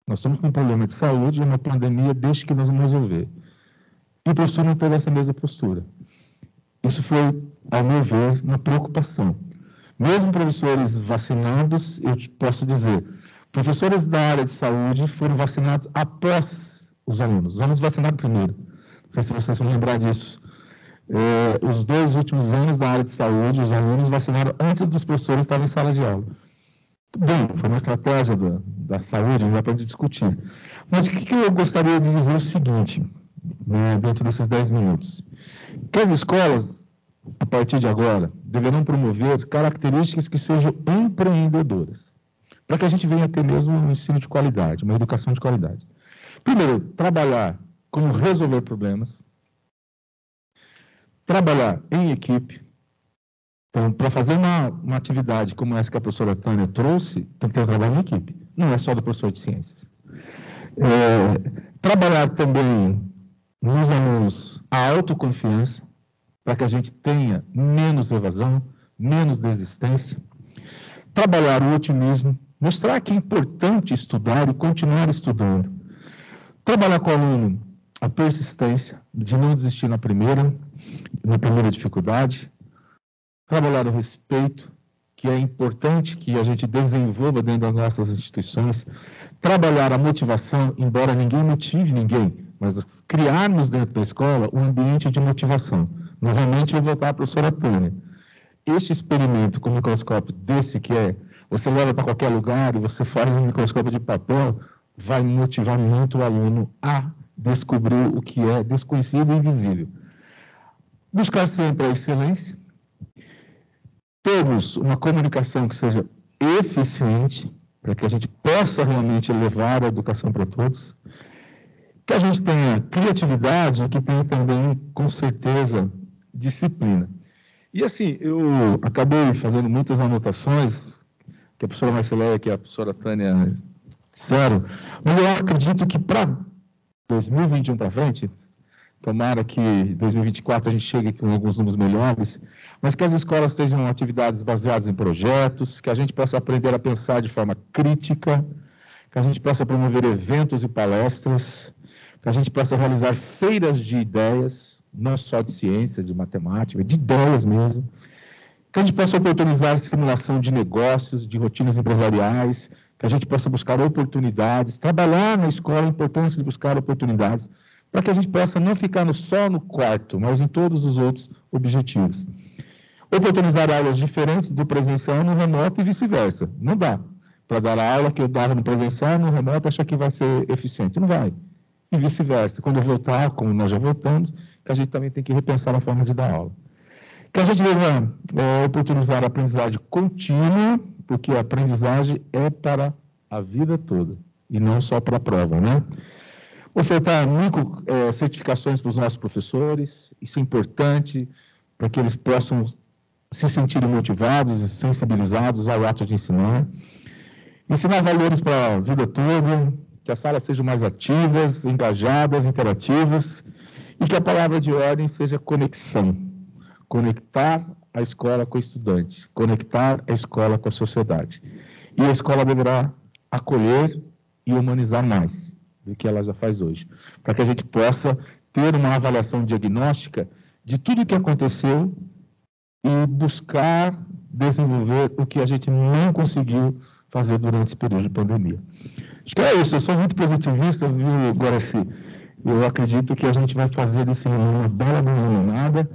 nós estamos com um problema de saúde, uma pandemia, deixe que nós vamos resolver. E o professor não teve essa mesma postura. Isso foi, ao meu ver, uma preocupação. Mesmo professores vacinados, eu posso dizer, professores da área de saúde foram vacinados após os alunos vacinados primeiro. Não sei se vocês vão lembrar disso. Os 2 últimos anos da área de saúde, os alunos vacinaram antes dos professores estarem em sala de aula. Bem, foi uma estratégia da saúde, não dá para discutir. Mas o que eu gostaria de dizer é o seguinte, né, dentro desses 10 minutos. Que as escolas, a partir de agora, deverão promover características que sejam empreendedoras, para que a gente venha ter mesmo um ensino de qualidade, uma educação de qualidade. Primeiro, trabalhar como resolver problemas, trabalhar em equipe. Então, para fazer uma atividade como essa que a professora Tânia trouxe, tem que ter um trabalho em equipe, não é só do professor de ciências. Trabalhar também nos alunos a autoconfiança, para que a gente tenha menos evasão, menos desistência. Trabalhar o otimismo, mostrar que é importante estudar e continuar estudando. Trabalhar com o aluno a persistência, de não desistir na primeira dificuldade. Trabalhar o respeito, que é importante que a gente desenvolva dentro das nossas instituições. Trabalhar a motivação, embora ninguém motive ninguém, mas criarmos dentro da escola um ambiente de motivação. Novamente, eu vou voltar à professora Tânia. Este experimento com microscópio desse que você leva para qualquer lugar e você faz um microscópio de papel, vai motivar muito o aluno a descobrir o que é desconhecido e invisível. Buscar sempre a excelência, termos uma comunicação que seja eficiente, para que a gente possa realmente levar a educação para todos, que a gente tenha criatividade e que tenha também, com certeza, disciplina. E assim, eu acabei fazendo muitas anotações, que a professora Marceleia e a professora Tânia disseram, mas eu acredito que para 2021 para frente, tomara que em 2024 a gente chegue com alguns números melhores, mas que as escolas tenham atividades baseadas em projetos, que a gente possa aprender a pensar de forma crítica, que a gente possa promover eventos e palestras, que a gente possa realizar feiras de ideias, não só de ciência, de matemática, de ideias mesmo, que a gente possa oportunizar simulação de negócios, de rotinas empresariais, que a gente possa buscar oportunidades, trabalhar na escola a importância de buscar oportunidades, para que a gente possa não ficar só no quarto, mas em todos os outros objetivos. Oportunizar aulas diferentes do presencial no remoto e vice-versa. Não dá para dar a aula que eu dava no presencial, no remoto, achar que vai ser eficiente. Não vai. E vice-versa. Quando eu voltar, como nós já voltamos, que a gente também tem que repensar a forma de dar aula. Que a gente deva oportunizar a aprendizagem contínua, porque a aprendizagem é para a vida toda, e não só para a prova, né? Ofertar certificações para os nossos professores, isso é importante para que eles possam se sentirem motivados e sensibilizados ao ato de ensinar. Ensinar valores para a vida toda, que as salas sejam mais ativas, engajadas, interativas, e que a palavra de ordem seja conexão. Conectar a escola com o estudante, conectar a escola com a sociedade. E a escola deverá acolher e humanizar mais do que ela já faz hoje, para que a gente possa ter uma avaliação diagnóstica de tudo o que aconteceu e buscar desenvolver o que a gente não conseguiu fazer durante esse período de pandemia. Acho que é isso, eu sou muito positivista, viu, Guaraci? Eu acredito que a gente vai fazer desse ano uma bela jornada,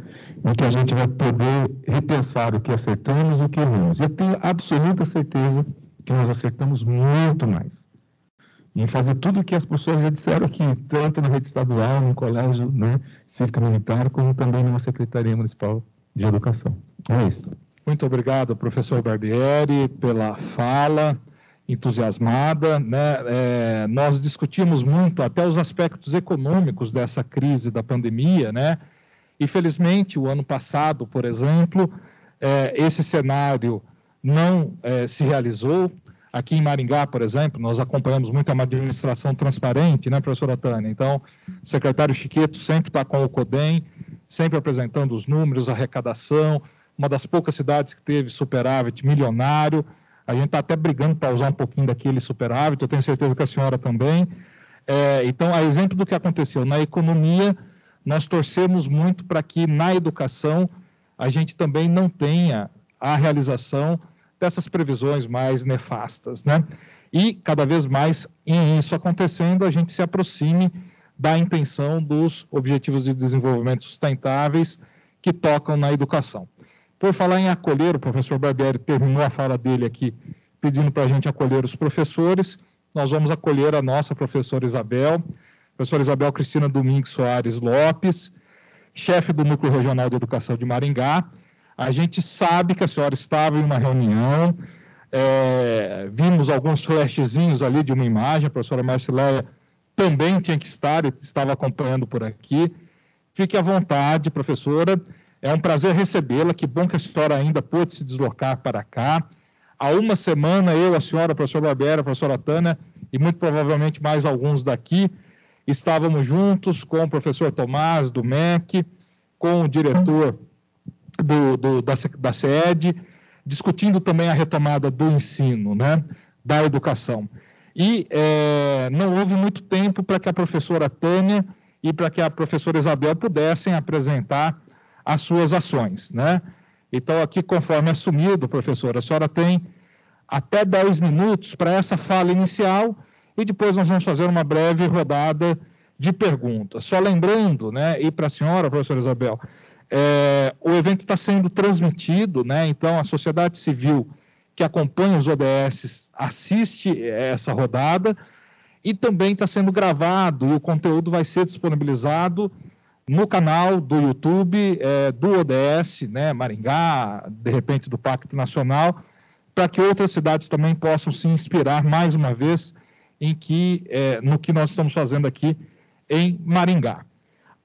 em que a gente vai poder repensar o que acertamos e o que erramos. Eu tenho absoluta certeza que nós acertamos muito mais em fazer tudo o que as pessoas já disseram aqui, tanto na rede estadual, no colégio, né, cívico-militar, como também na Secretaria Municipal de Educação. É isso. Muito obrigado, professor Barbieri, pela fala entusiasmada, né? Nós discutimos muito até os aspectos econômicos dessa crise da pandemia, né? E, felizmente, o ano passado, por exemplo, esse cenário não se realizou. Aqui em Maringá, por exemplo, nós acompanhamos muito a administração transparente, né, professora Tânia? Então, o secretário Chiqueto sempre está com o CODEM, sempre apresentando os números, a arrecadação, uma das poucas cidades que teve superávit milionário. A gente está até brigando para usar um pouquinho daquele superávit, eu tenho certeza que a senhora também. Então, a exemplo do que aconteceu na economia, nós torcemos muito para que na educação a gente também não tenha a realização dessas previsões mais nefastas, né? E, cada vez mais, em isso acontecendo, a gente se aproxime da intenção dos Objetivos de Desenvolvimento Sustentáveis que tocam na educação. Por falar em acolher, o professor Barbieri terminou a fala dele aqui pedindo para a gente acolher os professores. Nós vamos acolher a nossa professora Isabel Cristina Domingues Soares Lopes, chefe do Núcleo Regional de Educação de Maringá. A gente sabe que a senhora estava em uma reunião, vimos alguns flashzinhos ali de uma imagem, a professora Marcileia também tinha que estar e estava acompanhando por aqui. Fique à vontade, professora. É um prazer recebê-la, que bom que a senhora ainda pôde se deslocar para cá. Há uma semana, eu, a senhora, a professora Barbieri, a professora Tânia, e muito provavelmente mais alguns daqui, estávamos juntos com o professor Tomás, do MEC, com o diretor da SED, discutindo também a retomada do ensino, né, da educação. E não houve muito tempo para que a professora Tânia e para que a professora Isabel pudessem apresentar as suas ações, né? Então, aqui, conforme assumido, professora, a senhora tem até 10 minutos para essa fala inicial e depois nós vamos fazer uma breve rodada de perguntas. Só lembrando, né, e para a senhora, professora Isabel, o evento está sendo transmitido, né? Então a sociedade civil que acompanha os ODS assiste essa rodada e também está sendo gravado e o conteúdo vai ser disponibilizado no canal do YouTube do ODS, né, Maringá, de repente do Pacto Nacional, para que outras cidades também possam se inspirar mais uma vez no que nós estamos fazendo aqui em Maringá.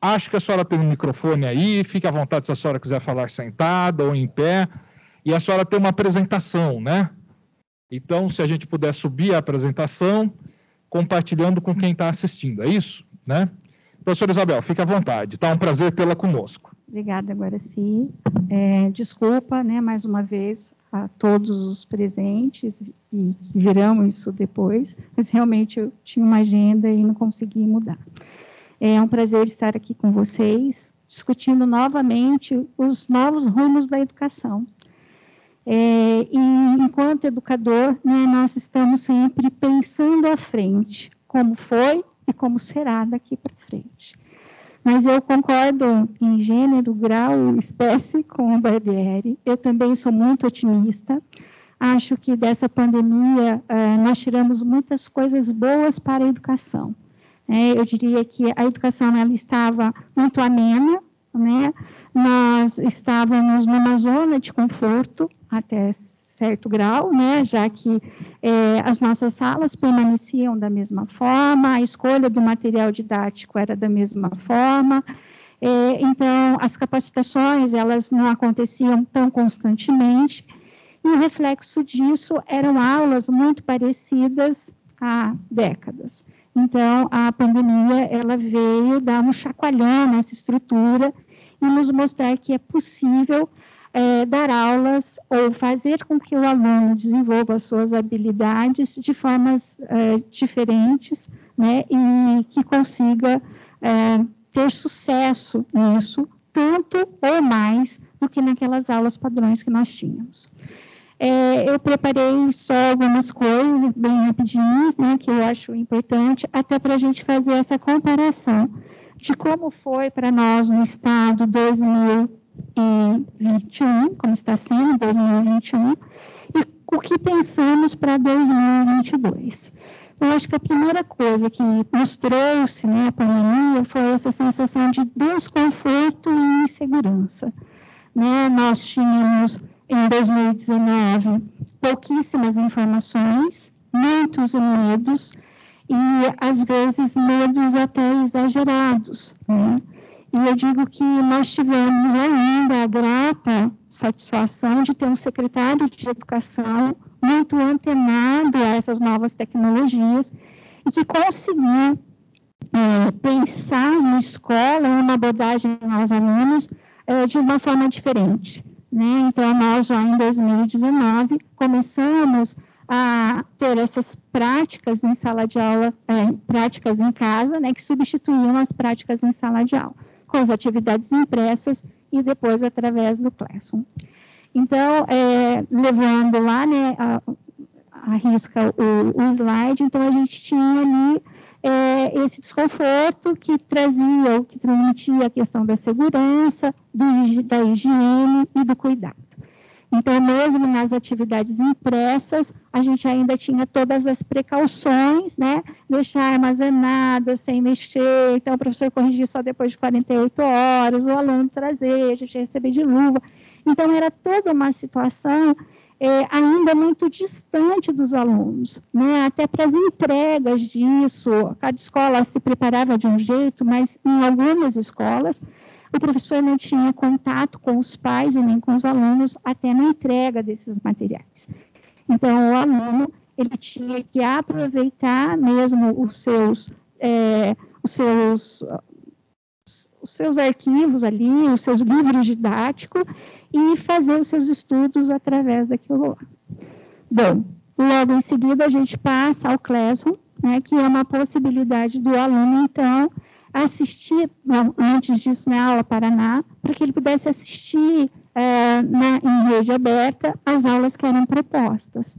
Acho que a senhora tem um microfone aí, fique à vontade se a senhora quiser falar sentada ou em pé, e a senhora tem uma apresentação, né? Então, se a gente puder subir a apresentação, compartilhando com quem está assistindo, é isso? Né? Professora Isabel, fique à vontade, tá um prazer tê-la conosco. Obrigada, Guaraci. Desculpa, né, mais uma vez, a todos os presentes, e viramos isso depois, mas realmente eu tinha uma agenda e não consegui mudar. É um prazer estar aqui com vocês, discutindo novamente os novos rumos da educação. E, enquanto educador, né, nós estamos sempre pensando à frente, como foi e como será daqui para frente. Mas eu concordo em gênero, grau, espécie com o Barbieri. Eu também sou muito otimista. Acho que dessa pandemia nós tiramos muitas coisas boas para a educação. Eu diria que a educação ela estava muito amena, né? Nós estávamos numa zona de conforto até certo grau, né? Já que as nossas salas permaneciam da mesma forma, a escolha do material didático era da mesma forma, então as capacitações elas não aconteciam tão constantemente, e o reflexo disso eram aulas muito parecidas há décadas. Então, a pandemia, ela veio dar um chacoalhão nessa estrutura e nos mostrar que é possível dar aulas ou fazer com que o aluno desenvolva as suas habilidades de formas diferentes, né, e que consiga ter sucesso nisso, tanto ou mais do que naquelas aulas padrões que nós tínhamos. Eu preparei só algumas coisas bem rapidinhas, né, que eu acho importante, até para a gente fazer essa comparação de como foi para nós no estado 2021, como está sendo 2021, e o que pensamos para 2022. Eu acho que a primeira coisa que nos trouxe, né, a pandemia, foi essa sensação de desconforto e insegurança. Né? Nós tínhamos, em 2019, pouquíssimas informações, muitos medos, e, às vezes, medos até exagerados. Né? E eu digo que nós tivemos ainda a grata satisfação de ter um secretário de Educação muito antenado a essas novas tecnologias e que conseguiu pensar na escola, uma abordagem aos alunos de uma forma diferente. Né? Então, nós já em 2019 começamos a ter essas práticas em sala de aula, práticas em casa, né, que substituíam as práticas em sala de aula, com as atividades impressas e depois através do Classroom. Então, levando lá, né, a risca o slide, então a gente tinha ali esse desconforto que trazia, ou que transmitia a questão da segurança, da higiene e do cuidado. Então, mesmo nas atividades impressas, a gente ainda tinha todas as precauções, né? Deixar armazenadas, sem mexer, então o professor corrigir só depois de 48 horas, o aluno trazer, a gente receber de luva. Então, era toda uma situação ainda muito distante dos alunos, né? Até para as entregas disso, cada escola se preparava de um jeito, mas em algumas escolas, o professor não tinha contato com os pais e nem com os alunos até na entrega desses materiais. Então, o aluno, ele tinha que aproveitar mesmo os seus arquivos ali, os seus livros didáticos e fazer os seus estudos através daquilo lá. Bom, logo em seguida a gente passa ao Classroom, né, que é uma possibilidade do aluno, então, assistir, antes disso, na aula Paraná, para que ele pudesse assistir em rede aberta as aulas que eram propostas.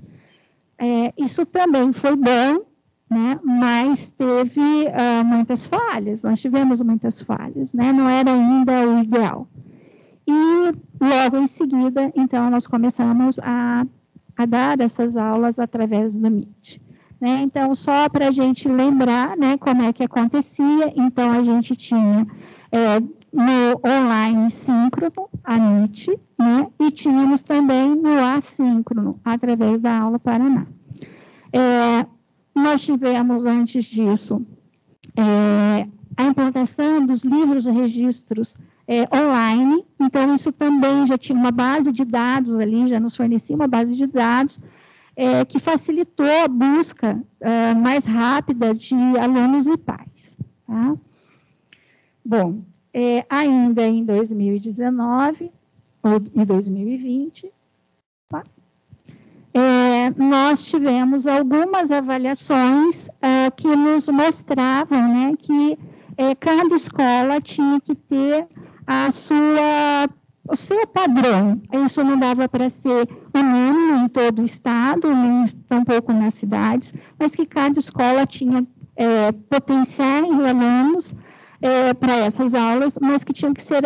Isso também foi bom, né, mas teve muitas falhas, nós tivemos muitas falhas, né, não era ainda o ideal. E logo em seguida, então, nós começamos a dar essas aulas através do Meet. Né? Então, só para a gente lembrar, né, como é que acontecia, então a gente tinha no online síncrono, a Meet, né, e tínhamos também no assíncrono, através da aula Paraná. Nós tivemos, antes disso, a implantação dos livros e registros online, então isso também já tinha uma base de dados ali, já nos fornecia uma base de dados, que facilitou a busca mais rápida de alunos e pais. Tá? Bom, ainda em 2019 e 2020, tá? Nós tivemos algumas avaliações que nos mostravam, né, que cada escola tinha que ter o seu padrão. Isso não dava para ser unânime em todo o estado, nem tampouco nas cidades, mas que cada escola tinha potenciais alunos para essas aulas, mas que tinham que ser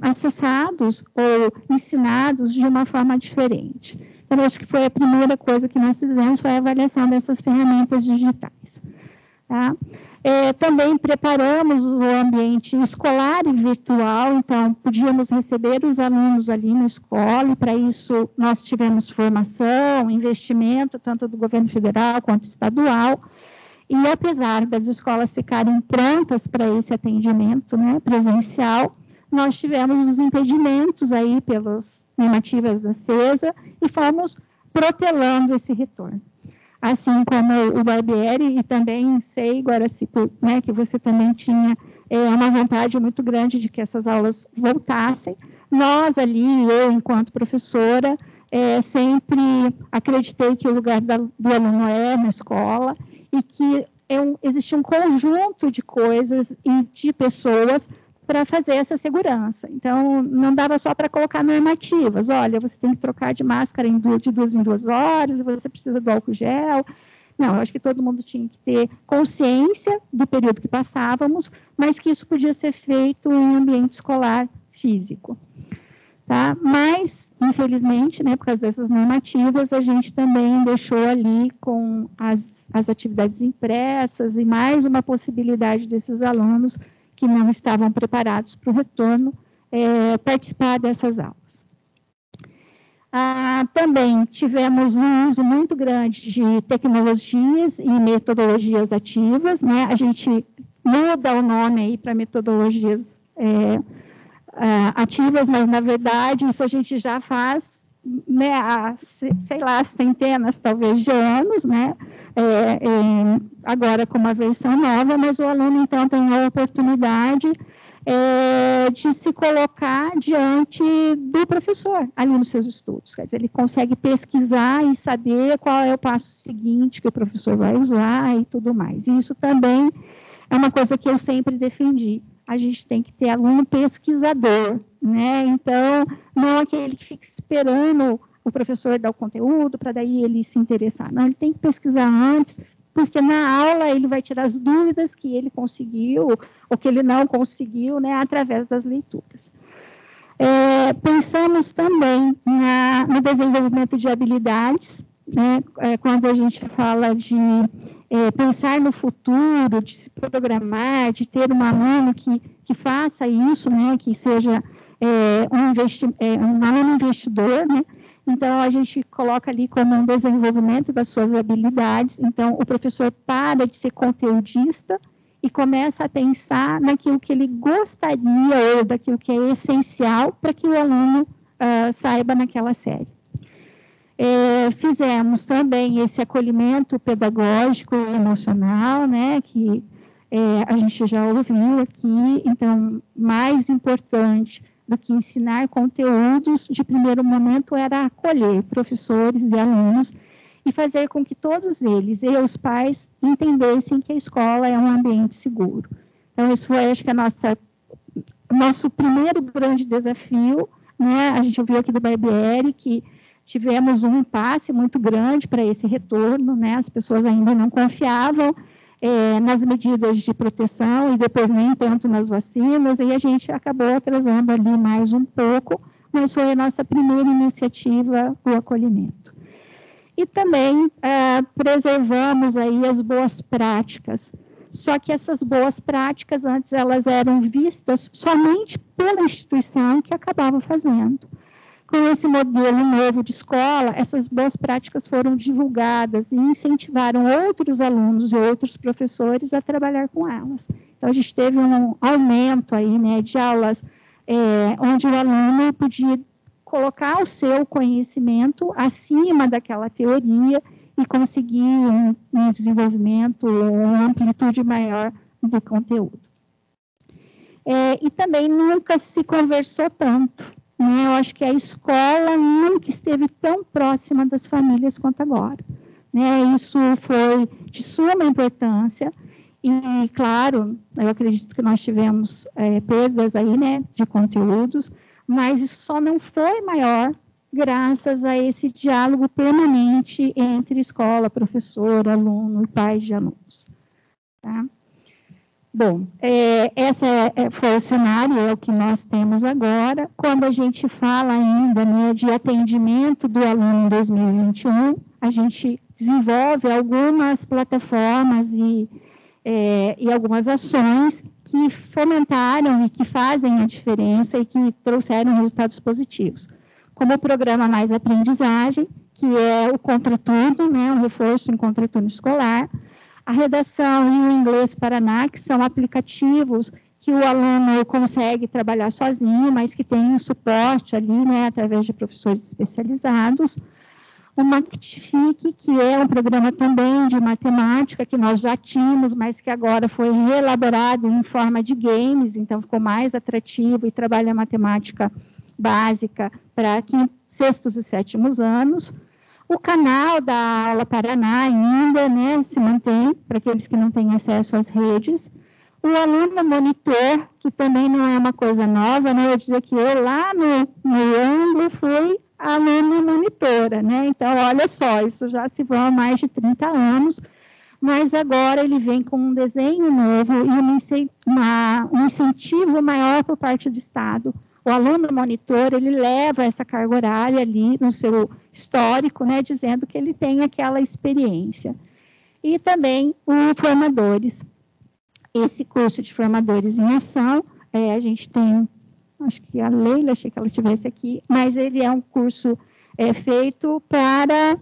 acessados ou ensinados de uma forma diferente. Então, acho que foi a primeira coisa que nós fizemos, foi a avaliação dessas ferramentas digitais. Tá? Também preparamos o ambiente escolar e virtual, então podíamos receber os alunos ali na escola, e para isso nós tivemos formação, investimento, tanto do governo federal quanto estadual, e apesar das escolas ficarem prontas para esse atendimento, né, presencial, nós tivemos os impedimentos aí pelas normativas da CESA e fomos protelando esse retorno. Assim como o Barbieri, e também sei, Guaraci, né, que você também tinha uma vontade muito grande de que essas aulas voltassem. Nós ali, eu enquanto professora, sempre acreditei que o lugar do aluno é na escola e que existia um conjunto de coisas e de pessoas para fazer essa segurança. Então, não dava só para colocar normativas. Olha, você tem que trocar de máscara de 2 em 2 horas, você precisa do álcool gel. Não, eu acho que todo mundo tinha que ter consciência do período que passávamos, mas que isso podia ser feito em ambiente escolar físico. Tá? Mas, infelizmente, né, por causa dessas normativas, a gente também deixou ali com as atividades impressas e mais uma possibilidade desses alunos que não estavam preparados para o retorno participar dessas aulas. Também tivemos um uso muito grande de tecnologias e metodologias ativas, né? A gente muda o nome aí para metodologias ativas, mas, na verdade, isso a gente já faz, né, há, sei lá, centenas, talvez, de anos, né, agora com uma versão nova, mas o aluno, então, tem a oportunidade de se colocar diante do professor, ali nos seus estudos. Quer dizer, ele consegue pesquisar e saber qual é o passo seguinte que o professor vai usar e tudo mais. E isso também é uma coisa que eu sempre defendi. A gente tem que ter aluno pesquisador, né? Então, não aquele que fica esperando o professor dar o conteúdo para daí ele se interessar. Não, ele tem que pesquisar antes, porque na aula ele vai tirar as dúvidas que ele conseguiu ou que ele não conseguiu, né, através das leituras. Pensamos também no desenvolvimento de habilidades, né, quando a gente fala de pensar no futuro, de se programar, de ter um aluno que faça isso, né, que seja um aluno investidor, né. Então, a gente coloca ali como um desenvolvimento das suas habilidades. Então, o professor para de ser conteudista e começa a pensar naquilo que ele gostaria ou daquilo que é essencial para que o aluno saiba naquela série. Fizemos também esse acolhimento pedagógico e emocional, né, que a gente já ouviu aqui. Então, mais importante do que ensinar conteúdos, de primeiro momento, era acolher professores e alunos e fazer com que todos eles e os pais entendessem que a escola é um ambiente seguro. Então, isso foi, acho que, nosso primeiro grande desafio, né? A gente ouviu aqui do Barbieri que tivemos um impasse muito grande para esse retorno, né? As pessoas ainda não confiavam nas medidas de proteção e depois nem tanto nas vacinas, e a gente acabou atrasando ali mais um pouco, mas foi a nossa primeira iniciativa, o acolhimento. E também preservamos aí as boas práticas, só que essas boas práticas antes elas eram vistas somente pela instituição que acabava fazendo. Com esse modelo novo de escola, essas boas práticas foram divulgadas e incentivaram outros alunos e outros professores a trabalhar com elas. Então, a gente teve um aumento aí, né, de aulas onde o aluno podia colocar o seu conhecimento acima daquela teoria e conseguir um desenvolvimento, uma amplitude maior do conteúdo. E também nunca se conversou tanto. Eu acho que a escola nunca esteve tão próxima das famílias quanto agora. Isso foi de suma importância e, claro, eu acredito que nós tivemos perdas aí, né, de conteúdos, mas isso só não foi maior graças a esse diálogo permanente entre escola, professor, aluno e pais de alunos. Tá? Bom, esse foi o cenário, é o que nós temos agora. Quando a gente fala ainda, né, de atendimento do aluno em 2021, a gente desenvolve algumas plataformas e algumas ações que fomentaram e que fazem a diferença e que trouxeram resultados positivos. Como o programa Mais Aprendizagem, que é o Contraturno, né, o reforço em contraturno escolar, a redação e o Inglês Paraná, que são aplicativos que o aluno consegue trabalhar sozinho, mas que tem um suporte ali, né, através de professores especializados. O Mactifique, que é um programa também de matemática, que nós já tínhamos, mas que agora foi reelaborado em forma de games, então ficou mais atrativo e trabalha a matemática básica para sextos e sétimos anos. O canal da Aula Paraná ainda, né, se mantém, para aqueles que não têm acesso às redes. o aluno monitor, que também não é uma coisa nova, né? Eu dizer que eu lá no ângulo fui aluna monitora, né? Então, olha só, isso já se vão há mais de 30 anos, mas agora ele vem com um desenho novo e um incentivo maior por parte do Estado. O aluno monitor, ele leva essa carga horária ali no seu histórico, né, dizendo que ele tem aquela experiência. E também o formadores. Esse curso de formadores em ação, a gente tem, acho que a Leila, achei que ela estivesse aqui, mas ele é um curso feito para...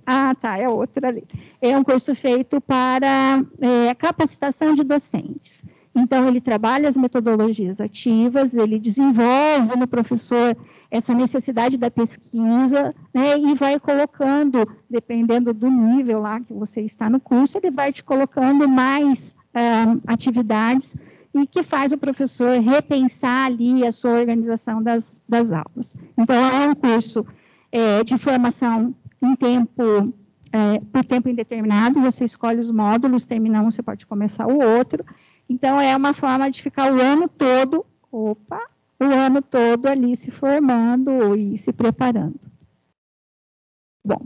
Ah, tá, é outra ali. É um curso feito para a capacitação de docentes. Então, ele trabalha as metodologias ativas, ele desenvolve no professor essa necessidade da pesquisa, né, e vai colocando, dependendo do nível lá que você está no curso, ele vai te colocando mais atividades e que faz o professor repensar ali a sua organização das aulas. Então, é um curso de formação em tempo, por tempo indeterminado, você escolhe os módulos, termina um, você pode começar o outro. Então, é uma forma de ficar o ano todo ali se formando e se preparando. Bom,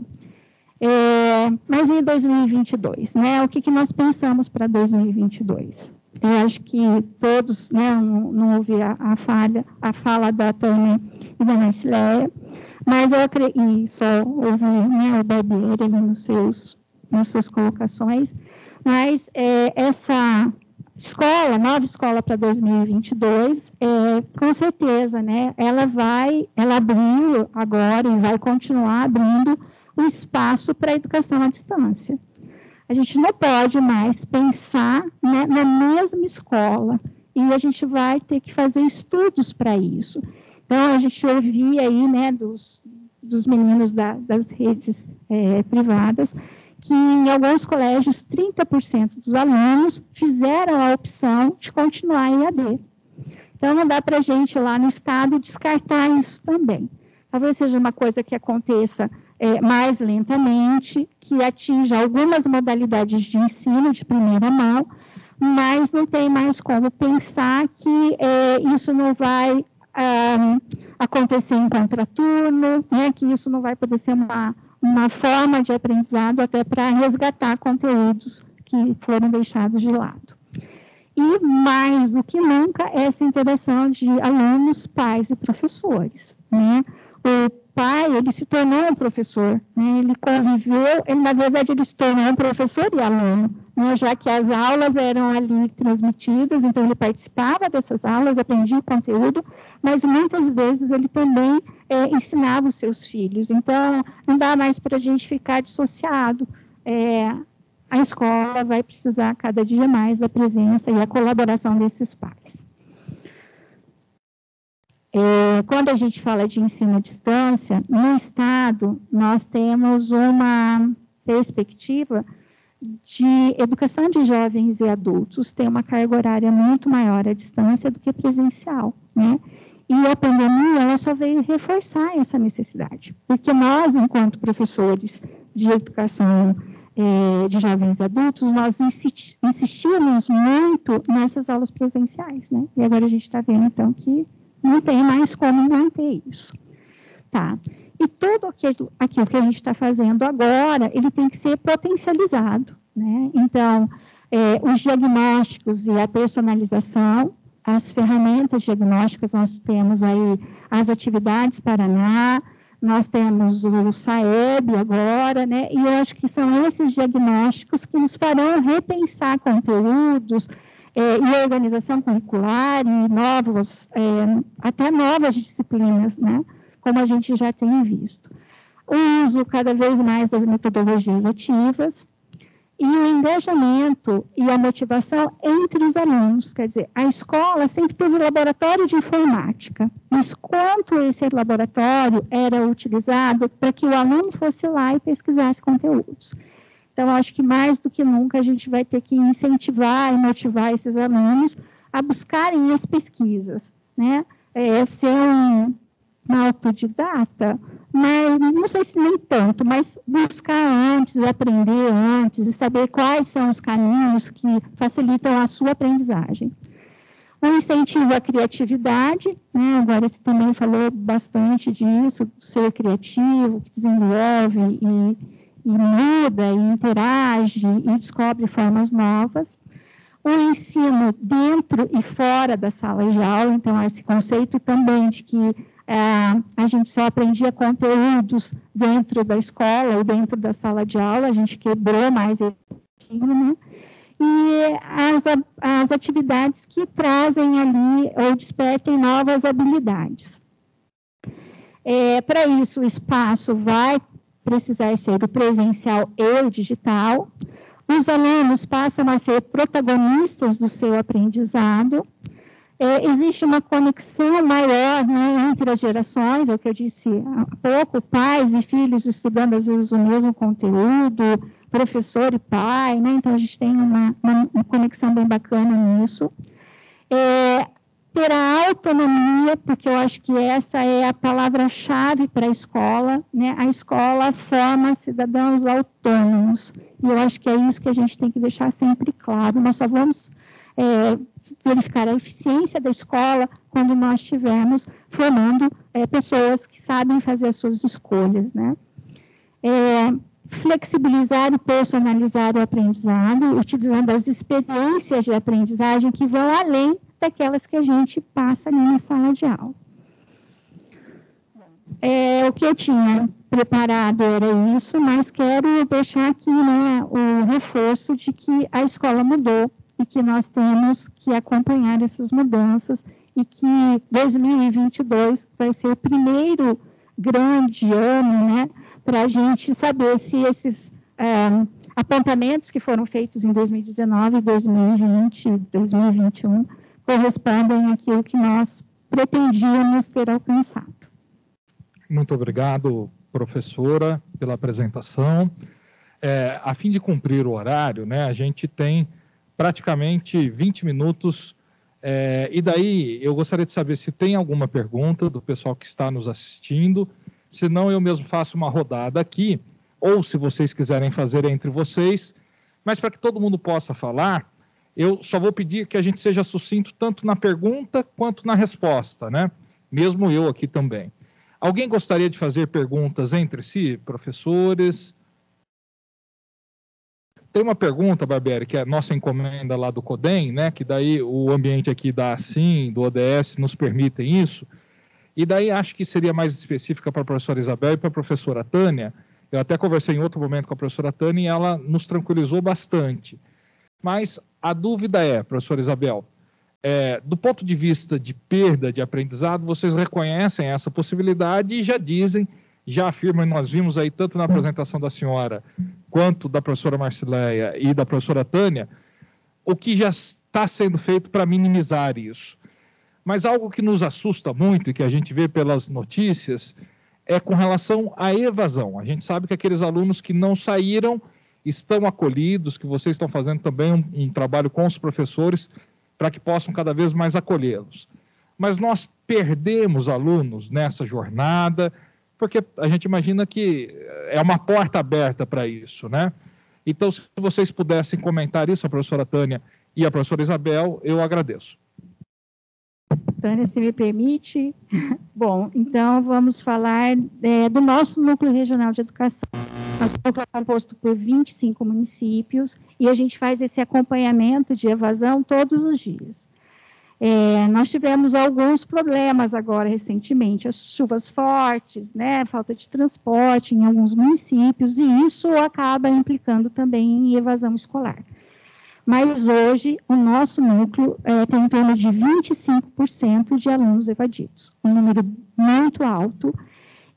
mas em 2022, né, o que nós pensamos para 2022? Eu acho que todos, né, não ouvi a fala da Tânia e da Marcileia, mas eu acredito, e só ouvi, né, o Barbieri nas suas colocações, mas essa nova escola para 2022, com certeza, né, ela abriu agora e vai continuar abrindo o espaço para a educação à distância. A gente não pode mais pensar, né, na mesma escola, e a gente vai ter que fazer estudos para isso. Então, a gente ouvia aí, né, dos meninos das redes privadas, que em alguns colégios, 30% dos alunos fizeram a opção de continuar em EAD. Então, não dá para a gente lá no Estado descartar isso também. Talvez seja uma coisa que aconteça mais lentamente, que atinja algumas modalidades de ensino de primeira mão, mas não tem mais como pensar que isso não vai acontecer em contraturno, né, que isso não vai poder ser uma forma de aprendizado até para resgatar conteúdos que foram deixados de lado. E, mais do que nunca, essa interação de alunos, pais e professores, né? O pai, ele se tornou um professor, né? Ele conviveu, na verdade, ele se tornou um professor e aluno, né? Já que as aulas eram ali transmitidas, então ele participava dessas aulas, aprendia o conteúdo, mas muitas vezes ele também ensinava os seus filhos. Então, não dá mais para a gente ficar dissociado. A escola vai precisar cada dia mais da presença e a colaboração desses pais. Quando a gente fala de ensino à distância, no Estado, nós temos uma perspectiva de educação de jovens e adultos ter uma carga horária muito maior à distância do que presencial, né? E a pandemia, ela só veio reforçar essa necessidade, porque nós, enquanto professores de educação de jovens e adultos, nós insistimos muito nessas aulas presenciais, né? E agora a gente está vendo, então, que não tem mais como manter isso. Tá. E tudo aquilo que a gente está fazendo agora, ele tem que ser potencializado, né? Então, os diagnósticos e a personalização, as ferramentas diagnósticas, nós temos aí as atividades Paraná, nós temos o SAEB agora, né? E eu acho que são esses diagnósticos que nos farão repensar conteúdos, e organização curricular, e até novas disciplinas, né? Como a gente já tem visto. O uso cada vez mais das metodologias ativas e o engajamento e a motivação entre os alunos. Quer dizer, a escola sempre teve laboratório de informática, mas quanto esse laboratório era utilizado para que o aluno fosse lá e pesquisasse conteúdos. Então, acho que mais do que nunca a gente vai ter que incentivar e motivar esses alunos a buscarem as pesquisas, né? Ser um autodidata, mas não sei se nem tanto, mas buscar antes, aprender antes e saber quais são os caminhos que facilitam a sua aprendizagem. O incentivo à criatividade, né? Agora você também falou bastante disso, ser criativo, que desenvolve e muda, e interage, e descobre formas novas. O ensino dentro e fora da sala de aula, então esse conceito também de que a gente só aprendia conteúdos dentro da escola ou dentro da sala de aula, a gente quebrou mais aquilo, né? E as atividades que trazem ali ou despertem novas habilidades. Para isso, o espaço vai precisar ser o presencial e o digital. Os alunos passam a ser protagonistas do seu aprendizado. Existe uma conexão maior, né, entre as gerações, é o que eu disse há pouco, pais e filhos estudando às vezes o mesmo conteúdo, professor e pai, né? Então a gente tem uma conexão bem bacana nisso. Ter a autonomia, porque eu acho que essa é a palavra-chave para a escola, né? A escola forma cidadãos autônomos, e eu acho que é isso que a gente tem que deixar sempre claro. Nós só vamos verificar a eficiência da escola quando nós estivermos formando pessoas que sabem fazer as suas escolhas, né? Flexibilizar e personalizar o aprendizado, utilizando as experiências de aprendizagem que vão além daquelas que a gente passa ali na sala de aula. O que eu tinha preparado era isso, mas quero deixar aqui, né, o reforço de que a escola mudou e que nós temos que acompanhar essas mudanças e que 2022 vai ser o primeiro grande ano, né, para a gente saber se esses apontamentos que foram feitos em 2019, 2020, 2021 correspondem àquilo que nós pretendíamos ter alcançado. Muito obrigado, professora, pela apresentação. A fim de cumprir o horário, né, a gente tem praticamente 20 minutos, e daí eu gostaria de saber se tem alguma pergunta do pessoal que está nos assistindo, se não eu mesmo faço uma rodada aqui, ou se vocês quiserem fazer entre vocês, mas para que todo mundo possa falar, eu só vou pedir que a gente seja sucinto tanto na pergunta quanto na resposta, né? Mesmo eu aqui também. Alguém gostaria de fazer perguntas entre si, professores? Tem uma pergunta, Barbieri, que é a nossa encomenda lá do CODEM, né? Que daí o ambiente aqui da ASIM, do ODS, nos permitem isso. E daí acho que seria mais específica para a professora Isabel e para a professora Tânia. Eu até conversei em outro momento com a professora Tânia e ela nos tranquilizou bastante. Mas a dúvida é, professora Isabel, do ponto de vista de perda de aprendizado, vocês reconhecem essa possibilidade e já dizem, já afirmam, nós vimos aí tanto na apresentação da senhora, quanto da professora Marcileia e da professora Tânia, o que já está sendo feito para minimizar isso. Mas algo que nos assusta muito e que a gente vê pelas notícias é com relação à evasão. A gente sabe que aqueles alunos que não saíram estão acolhidos, que vocês estão fazendo também um trabalho com os professores para que possam cada vez mais acolhê-los. Mas nós perdemos alunos nessa jornada, porque a gente imagina que é uma porta aberta para isso, né? Então, se vocês pudessem comentar isso, a professora Tânia e a professora Isabel, eu agradeço. Tânia, se me permite. Bom, então vamos falar do nosso Núcleo Regional de Educação. Nosso núcleo é composto por 25 municípios e a gente faz esse acompanhamento de evasão todos os dias. Nós tivemos alguns problemas agora recentemente, as chuvas fortes, né, falta de transporte em alguns municípios, e isso acaba implicando também em evasão escolar. Mas hoje o nosso núcleo tem em torno de 25% de alunos evadidos, um número muito alto,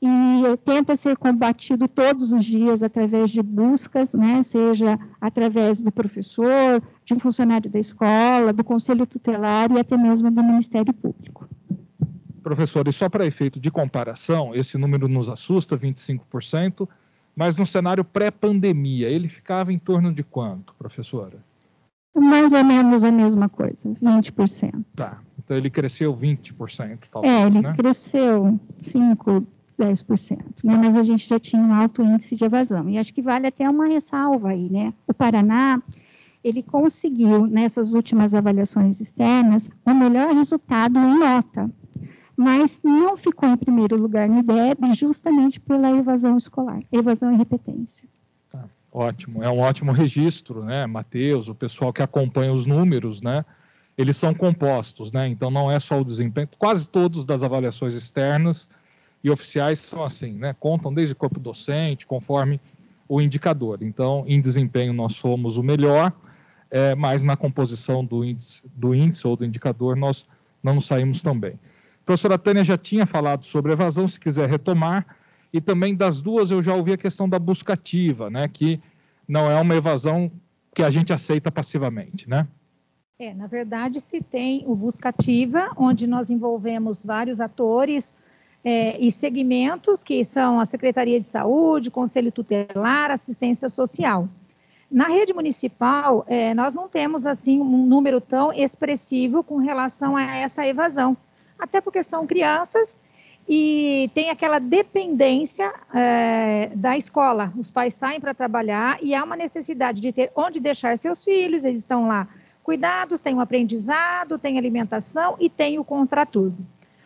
e tenta ser combatido todos os dias através de buscas, né, seja através do professor, de um funcionário da escola, do Conselho Tutelar e até mesmo do Ministério Público. Professor, e só para efeito de comparação, esse número nos assusta, 25%, mas no cenário pré-pandemia, ele ficava em torno de quanto, professora? Mais ou menos a mesma coisa, 20%. Tá, então ele cresceu 20%, talvez, ele né? cresceu 5%, 10%, né? Mas a gente já tinha um alto índice de evasão. E acho que vale até uma ressalva aí, né? O Paraná, ele conseguiu, nessas últimas avaliações externas, o melhor resultado em nota, mas não ficou em primeiro lugar no IDEB justamente pela evasão escolar, evasão e repetência. Tá, ótimo, é um ótimo registro, né, Matheus, o pessoal que acompanha os números, né, eles são compostos, né, então não é só o desempenho, quase todos das avaliações externas e oficiais são assim, né, contam desde corpo docente, conforme o indicador. Então, em desempenho nós somos o melhor, mas na composição do índice ou do indicador nós não nos saímos tão bem. A professora Tânia já tinha falado sobre evasão, se quiser retomar, e também das duas eu já ouvi a questão da busca ativa, né, que não é uma evasão que a gente aceita passivamente, né? Na verdade, se tem o busca ativa, onde nós envolvemos vários atores e segmentos, que são a Secretaria de Saúde, Conselho Tutelar, Assistência Social. Na rede municipal, nós não temos, assim, um número tão expressivo com relação a essa evasão, até porque são crianças e tem aquela dependência da escola. Os pais saem para trabalhar e há uma necessidade de ter onde deixar seus filhos, eles estão lá cuidados, tem o aprendizado, tem alimentação e tem o contraturno.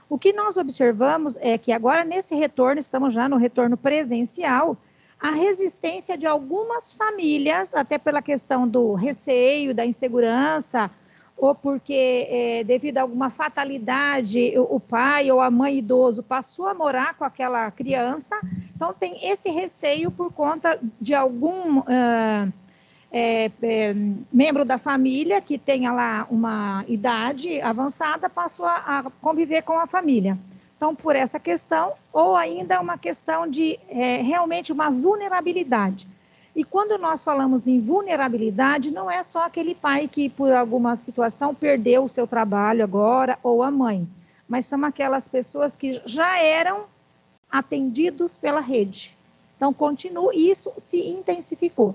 O que nós observamos é que agora nesse retorno, estamos já no retorno presencial, a resistência de algumas famílias, até pela questão do receio, da insegurança, ou porque devido a alguma fatalidade, o pai ou a mãe idoso passou a morar com aquela criança, então tem esse receio por conta de algum membro da família que tenha lá uma idade avançada, passou a conviver com a família. Então, por essa questão, ou ainda uma questão de realmente uma vulnerabilidade. E quando nós falamos em vulnerabilidade, não é só aquele pai que, por alguma situação, perdeu o seu trabalho agora, ou a mãe, mas são aquelas pessoas que já eram atendidos pela rede. Então, continua, e isso se intensificou.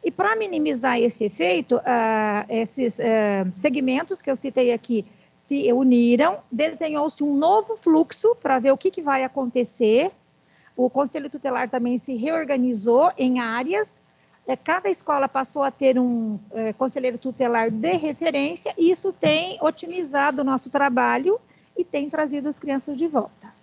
E para minimizar esse efeito, esses segmentos que eu citei aqui se uniram, desenhou-se um novo fluxo para ver o que vai acontecer. O Conselho Tutelar também se reorganizou em áreas, cada escola passou a ter um conselheiro tutelar de referência, e isso tem otimizado o nosso trabalho e tem trazido as crianças de volta.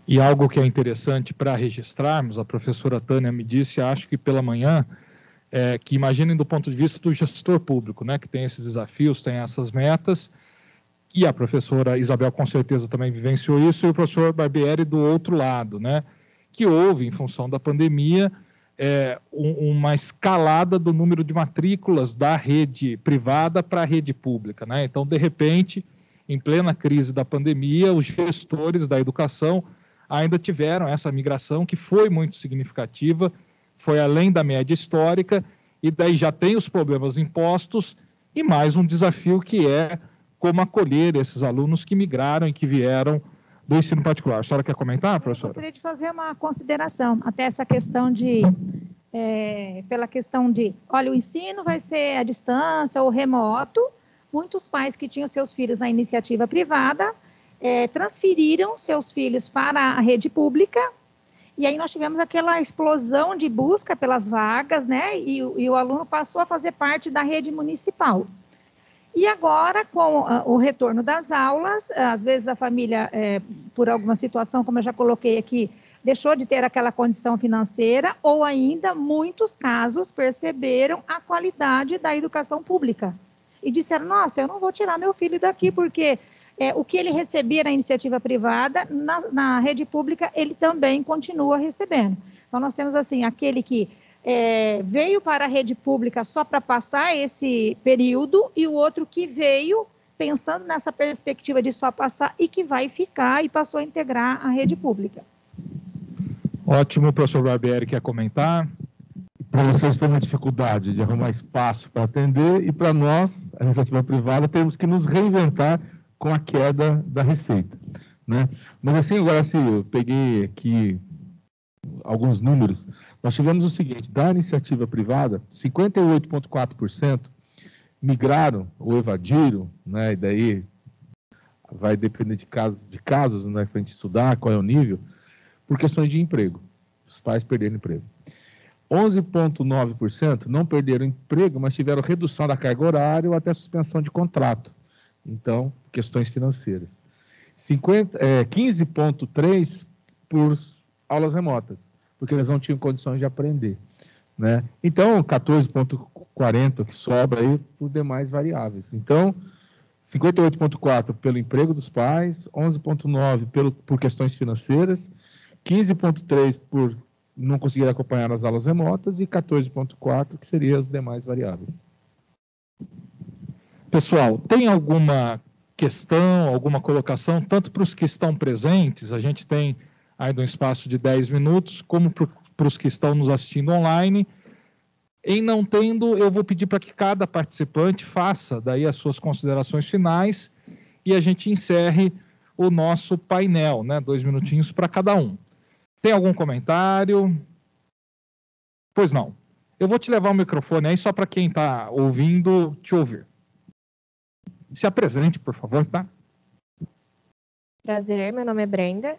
E algo que é interessante para registrarmos, a professora Tânia me disse, acho que pela manhã, que imaginem do ponto de vista do gestor público, né, que tem esses desafios, tem essas metas, e a professora Isabel com certeza também vivenciou isso, e o professor Barbieri do outro lado, né, que houve, em função da pandemia, uma escalada do número de matrículas da rede privada para a rede pública, né? Então, de repente, em plena crise da pandemia, os gestores da educação ainda tiveram essa migração que foi muito significativa, foi além da média histórica, e daí já tem os problemas impostos e mais um desafio que é como acolher esses alunos que migraram e que vieram do ensino particular. A senhora quer comentar, professora? Eu gostaria de fazer uma consideração, até essa questão pela questão de, olha, o ensino vai ser à distância ou remoto, muitos pais que tinham seus filhos na iniciativa privada, transferiram seus filhos para a rede pública, e aí nós tivemos aquela explosão de busca pelas vagas, né, e o aluno passou a fazer parte da rede municipal. E agora, com o retorno das aulas, às vezes a família, por alguma situação, como eu já coloquei aqui, deixou de ter aquela condição financeira, ou ainda, muitos casos, perceberam a qualidade da educação pública. E disseram, nossa, eu não vou tirar meu filho daqui, porque o que ele recebia na iniciativa privada, na rede pública, ele também continua recebendo. Então, nós temos, assim, aquele que veio para a rede pública só para passar esse período, e o outro que veio pensando nessa perspectiva de só passar e que vai ficar e passou a integrar a rede pública. Ótimo, professor Barbieri quer comentar? Para vocês foi uma dificuldade de arrumar espaço para atender, e para nós, a iniciativa privada, temos que nos reinventar com a queda da receita, né? Mas assim, agora assim, eu peguei aqui alguns números. Nós tivemos o seguinte: da iniciativa privada, 58,4% migraram ou evadiram, né? E daí vai depender de casos, né, para a gente estudar qual é o nível, por questões de emprego. Os pais perderam emprego. 11,9% não perderam emprego, mas tiveram redução da carga horária ou até suspensão de contrato. Então, questões financeiras. 15,3% por aulas remotas, porque eles não tinham condições de aprender, né? Então, 14,40% que sobra aí por demais variáveis. Então, 58,4% pelo emprego dos pais, 11,9% por questões financeiras, 15,3% por não conseguir acompanhar as aulas remotas e 14,4% que seriam as demais variáveis. Pessoal, tem alguma questão, alguma colocação, tanto para os que estão presentes, a gente tem ainda um espaço de 10 minutos, como para os que estão nos assistindo online. Em não tendo, eu vou pedir para que cada participante faça daí as suas considerações finais e a gente encerre o nosso painel, né? 2 minutinhos para cada um. Tem algum comentário? Pois não. Eu vou te levar o microfone aí só para quem está ouvindo te ouvir. Se apresente, por favor, tá? Prazer, meu nome é Brenda,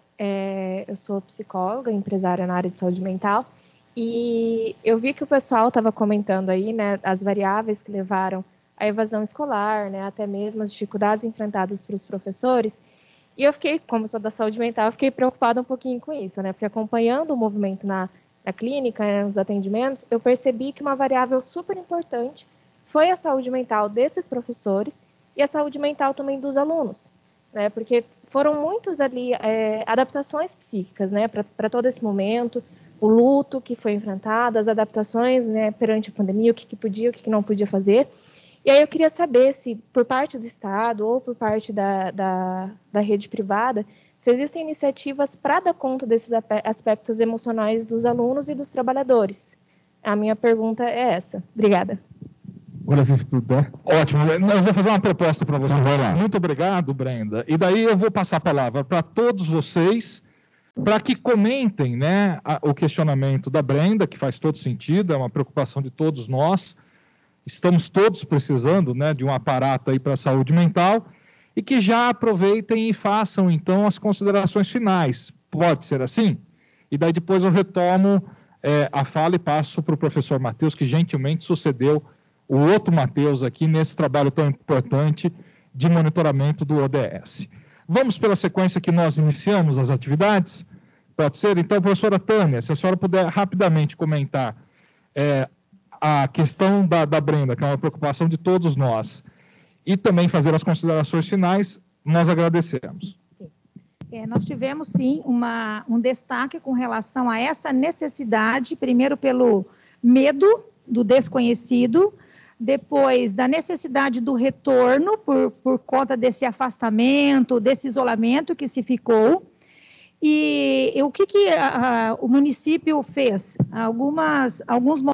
eu sou psicóloga, empresária na área de saúde mental, e eu vi que o pessoal estava comentando aí, né, as variáveis que levaram à evasão escolar, né, até mesmo as dificuldades enfrentadas pelos professores, e eu fiquei, como sou da saúde mental, fiquei preocupada um pouquinho com isso, né, porque acompanhando o movimento na clínica, né, nos atendimentos, eu percebi que uma variável super importante foi a saúde mental desses professores e a saúde mental também dos alunos, né, porque foram muitos ali adaptações psíquicas, né, para todo esse momento, o luto que foi enfrentado, as adaptações, né, perante a pandemia, o que podia, o que não podia fazer. E aí eu queria saber se, por parte do Estado ou por parte da rede privada, se existem iniciativas para dar conta desses aspectos emocionais dos alunos e dos trabalhadores. A minha pergunta é essa. Obrigada. Agora, se puder. Ótimo, eu vou fazer uma proposta para você. Então, vai lá. Muito obrigado, Brenda. E daí eu vou passar a palavra para todos vocês, para que comentem, né, o questionamento da Brenda, que faz todo sentido, é uma preocupação de todos nós. Estamos todos precisando, né, de um aparato aí para a saúde mental, e que já aproveitem e façam, então, as considerações finais. Pode ser assim? E daí depois eu retomo a fala e passo para o professor Matheus, que gentilmente sucedeu o outro Matheus aqui nesse trabalho tão importante de monitoramento do ODS. Vamos pela sequência que nós iniciamos as atividades? Pode ser? Então, professora Tânia, se a senhora puder rapidamente comentar a questão da Brenda, que é uma preocupação de todos nós, e também fazer as considerações finais, nós agradecemos. Nós tivemos, sim, um destaque com relação a essa necessidade, primeiro pelo medo do desconhecido, depois da necessidade do retorno por conta desse afastamento, desse isolamento que se ficou. E o que o município fez? Alguns